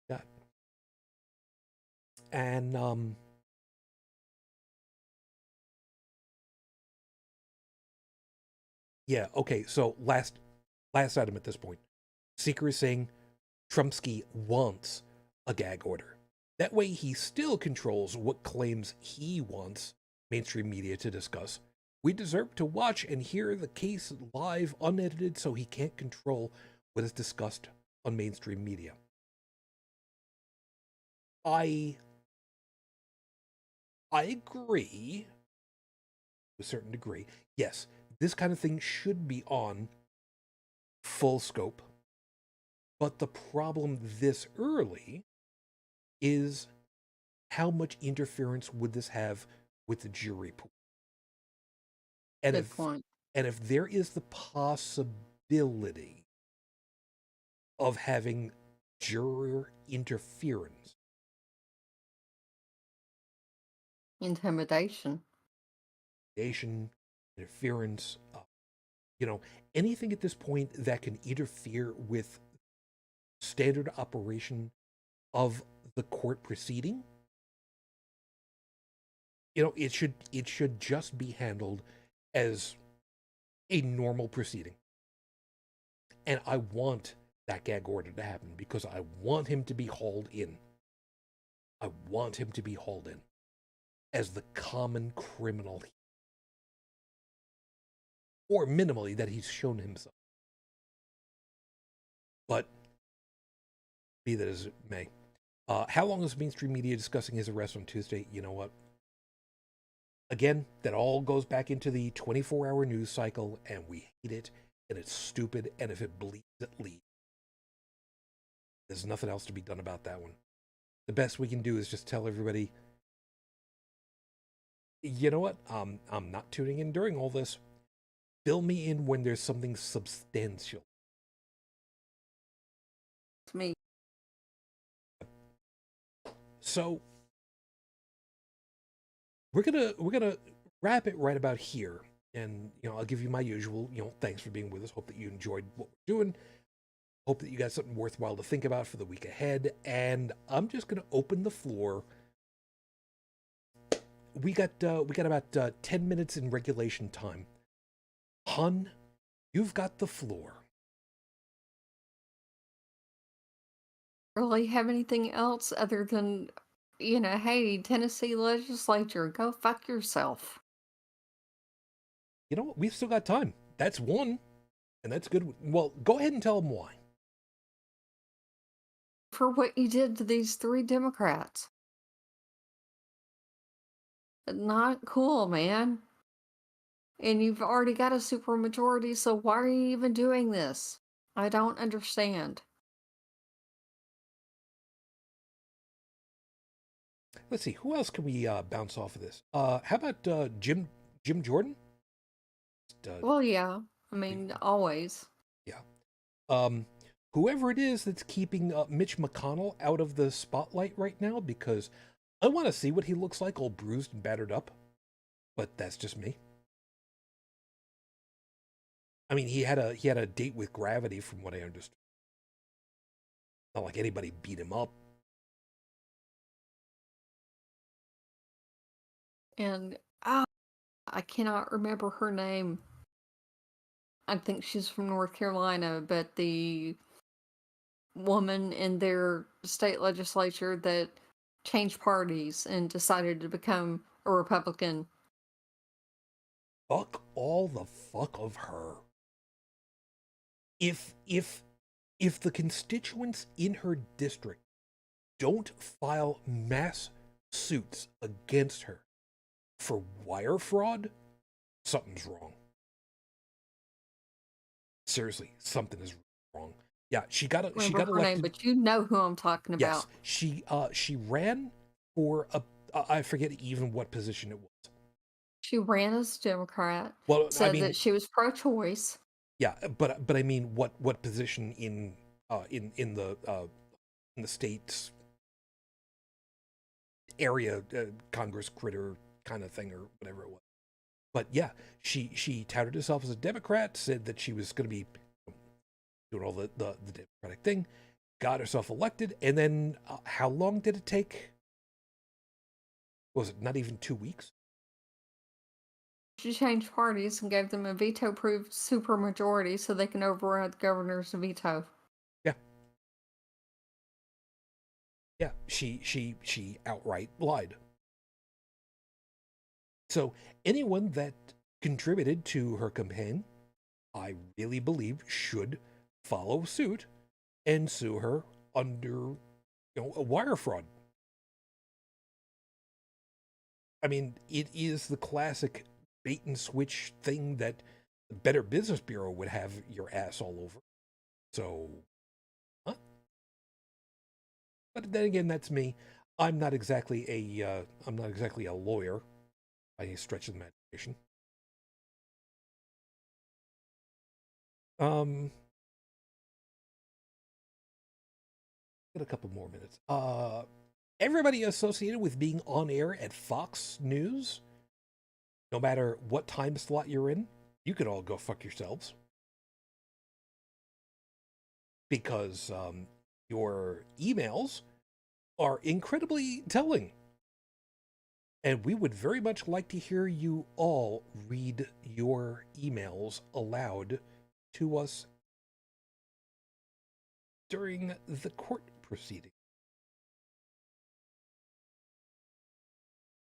Yeah. And yeah, okay, so last item at this point. Seeker is saying Trumpsky wants a gag order. That way he still controls what claims he wants mainstream media to discuss. We deserve to watch and hear the case live, unedited, so he can't control what is discussed on mainstream media. I agree to a certain degree. Yes, this kind of thing should be on full scope. But the problem this early is how much interference would this have with the jury pool? And Good point. And if there is the possibility of having juror interference, Intimidation, interference, anything at this point that can interfere with standard operation of the court proceeding, it should just be handled as a normal proceeding. And I want that gag order to happen because I want him to be hauled in. I want him to be hauled in as the common criminal, or minimally that he's shown himself. But be that as it may, how long is mainstream media discussing his arrest on Tuesday? You know what? Again, that all goes back into the 24-hour news cycle, and we hate it, and it's stupid, and if it bleeds, it leads. There's nothing else to be done about that one. The best we can do is just tell everybody, you know what? I'm not tuning in during all this. Fill me in when there's something substantial. It's me. So we're gonna wrap it right about here, and I'll give you my usual thanks for being with us. Hope that you enjoyed what we're doing. Hope that you got something worthwhile to think about for the week ahead. And I'm just gonna open the floor. We got about 10 minutes in regulation time. Hun, you've got the floor. Really have anything else other than, hey, Tennessee legislature, go fuck yourself. You know what? We've still got time. That's one, and that's good. Well, go ahead and tell them why. For what you did to these 3 Democrats. Not cool, man. And you've already got a supermajority, so why are you even doing this? I don't understand. Let's see. Who else can we bounce off of this? How about Jim Jordan? Well, yeah. I mean, always. Yeah. Whoever it is that's keeping Mitch McConnell out of the spotlight right now, because I want to see what he looks like, all bruised and battered up. But that's just me. I mean, he had a date with gravity, from what I understood. Not like anybody beat him up. And I cannot remember her name. I think she's from North Carolina, but the woman in their state legislature that changed parties and decided to become a Republican. Fuck all the fuck of her. If the constituents in her district don't file mass suits against her for wire fraud, something's wrong. Seriously, something is wrong. Yeah, she got Remember her elected. name, but you know who I'm talking Yes, about. she ran for I forget even what position it was. She ran as a Democrat. Well, I Said mean, that she was pro-choice. yeah, but I mean, what position in the state's area, Congress critter kind of thing, or whatever it was. But yeah, she touted herself as a Democrat, said that she was going to be doing all the Democratic thing, got herself elected, and then how long did it take? Was it not even 2 weeks? She changed parties and gave them a veto-proof supermajority so they can override the governor's veto. Yeah. Yeah, she outright lied. So anyone that contributed to her campaign, I really believe, should follow suit and sue her under a wire fraud. I mean, it is the classic bait and switch thing that the Better Business Bureau would have your ass all over. So, huh? But then again, that's me. I'm not exactly a lawyer by any stretch of the imagination. Got a couple more minutes. Everybody associated with being on air at Fox News, no matter what time slot you're in, you could all go fuck yourselves. Because your emails are incredibly telling. And we would very much like to hear you all read your emails aloud to us during the court proceeding.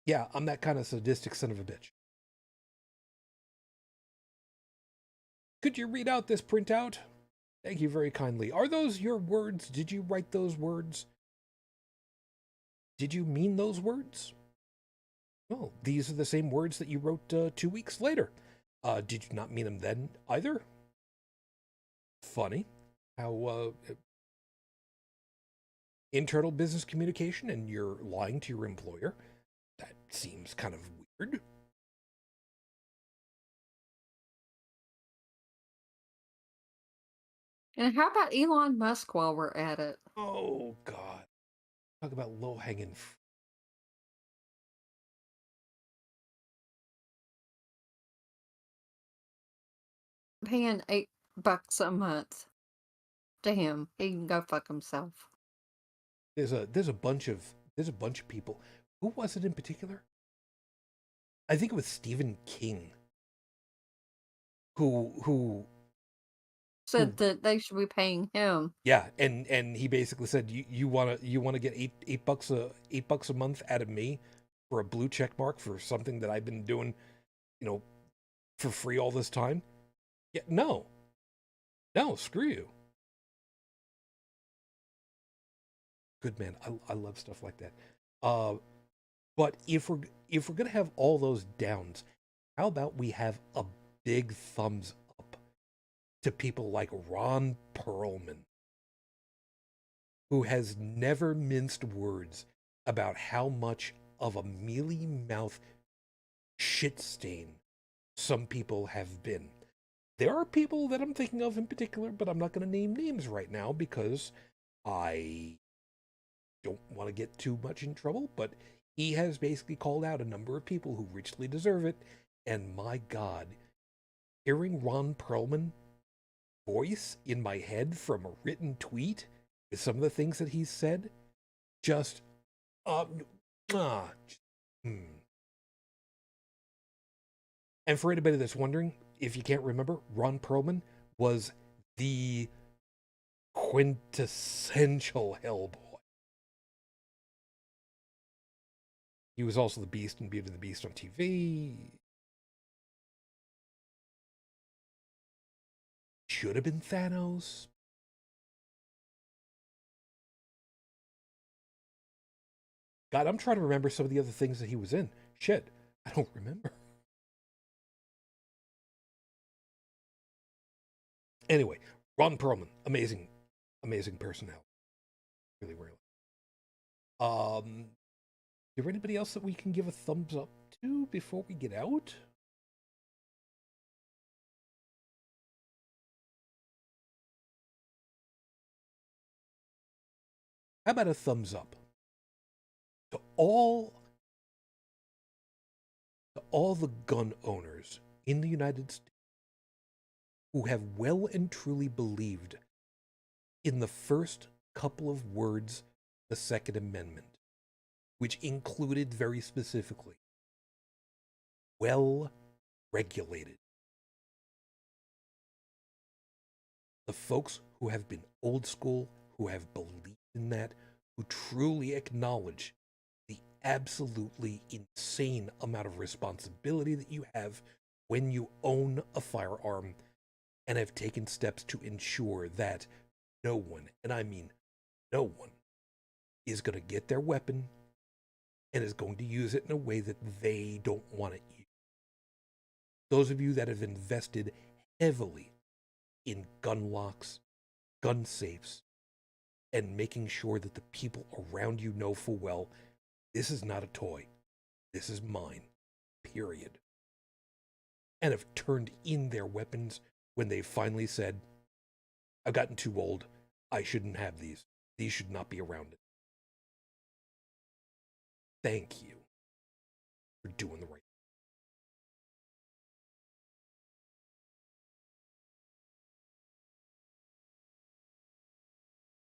Yeah, I'm that kind of sadistic son of a bitch. Could you read out this printout? Thank you very kindly. Are those your words? Did you write those words? Did you mean those words? Oh, these are the same words that you wrote 2 weeks later. Did you not mean them then either? funny how internal business communication and you're lying to your employer. That seems kind of weird. And how about Elon Musk while we're at it? Oh, God. Talk about low hanging. Paying $8 a month to him. He can go fuck himself. There's a bunch of people. Who was it in particular? I think it was Stephen King who Said that they should be paying him. yeah, and he basically said you wanna get $8 a month out of me for a blue check mark for something that I've been doing, you know, for free all this time. Yeah, no, screw you. Good man. I love stuff like that. Uh, but if we're gonna have all those downs, how about we have a big thumbs up to people like Ron Perlman, who has never minced words about how much of a mealy mouth shit stain some people have been. There are people that I'm thinking of in particular, but I'm not going to name names right now because I don't want to get too much in trouble. But he has basically called out a number of people who richly deserve it. And my God, hearing Ron Perlman voice in my head from a written tweet with some of the things that he's said, just ah, And for anybody that's wondering, if you can't remember, Ron Perlman was the quintessential Hellboy. He was also the Beast in Beauty and the Beast on TV. Should have been Thanos. God, I'm trying to remember some of the other things that he was in. Shit, I don't remember. Anyway, Ron Perlman, amazing personnel. Really, really. Is there anybody else that we can give a thumbs up to before we get out? How about a thumbs up to all the gun owners in the United States who have well and truly believed in the first couple of words of the Second Amendment, which included very specifically well regulated. The folks who have been old school, who have believed in that, who truly acknowledge the absolutely insane amount of responsibility that you have when you own a firearm, and have taken steps to ensure that no one, and I mean no one, is going to get their weapon and is going to use it in a way that they don't want it used. Those of you that have invested heavily in gun locks, gun safes, and making sure that the people around you know full well, this is not a toy. This is mine. Period. And have turned in their weapons when they finally said, I've gotten too old. I shouldn't have these. These should not be around it. Thank you for doing the right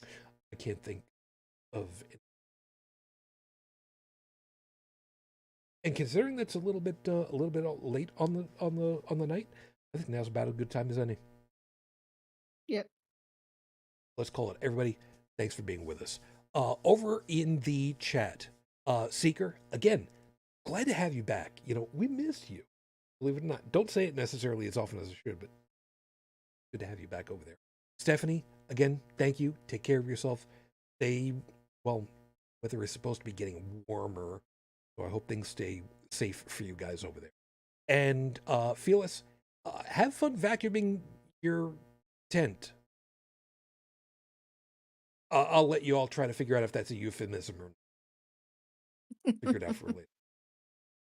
thing. I can't think of it. And considering that's a little bit late on the night, I think now's about as good time as any. Yep. Let's call it. Everybody, thanks for being with us. Over in the chat, Seeker, again, glad to have you back. You know, we missed you. Believe it or not. Don't say it necessarily as often as I should, but good to have you back over there. Stephanie, again, thank you. Take care of yourself. Weather is supposed to be getting warmer, so I hope things stay safe for you guys over there. And Phyllis, have fun vacuuming your tent. I'll let you all try to figure out if that's a euphemism or figure it out for later.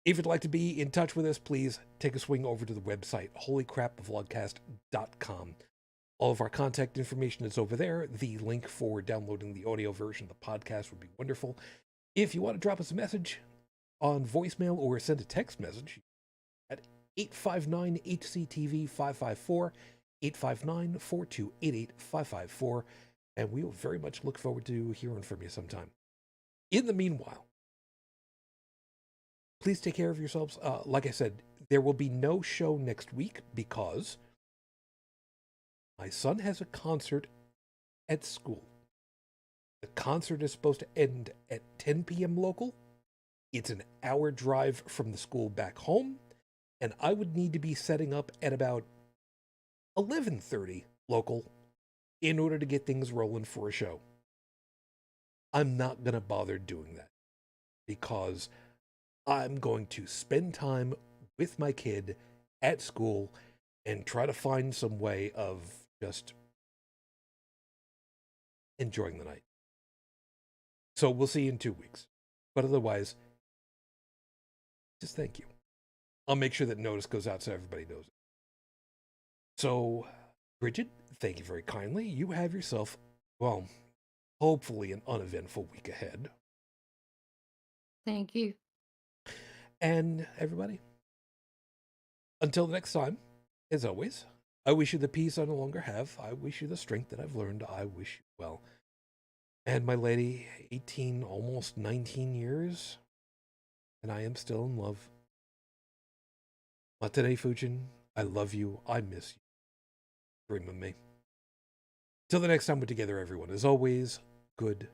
If you'd like to be in touch with us, please take a swing over to the website, holycrapvlogcast.com. All of our contact information is over there. The link for downloading the audio version of the podcast would be wonderful. If you want to drop us a message on voicemail or send a text message at 859-HCTV-554, 859-4288-554, and we will very much look forward to hearing from you sometime. In the meanwhile, please take care of yourselves. Like I said, there will be no show next week because my son has a concert at school. The concert is supposed to end at 10 p.m. local. It's an hour drive from the school back home, and I would need to be setting up at about 11:30 local in order to get things rolling for a show. I'm not going to bother doing that because I'm going to spend time with my kid at school and try to find some way of just enjoying the night. So we'll see you in 2 weeks. But otherwise, just thank you. I'll make sure that notice goes out so everybody knows it. So, Brigid, thank you very kindly. You have yourself, well, hopefully an uneventful week ahead. Thank you. And everybody, until the next time, as always, I wish you the peace I no longer have. I wish you the strength that I've learned. I wish you well. And my lady, 18, almost 19 years, and I am still in love. Matane Fujin, I love you. I miss you. Dream of me. Till the next time we're together, everyone, as always, good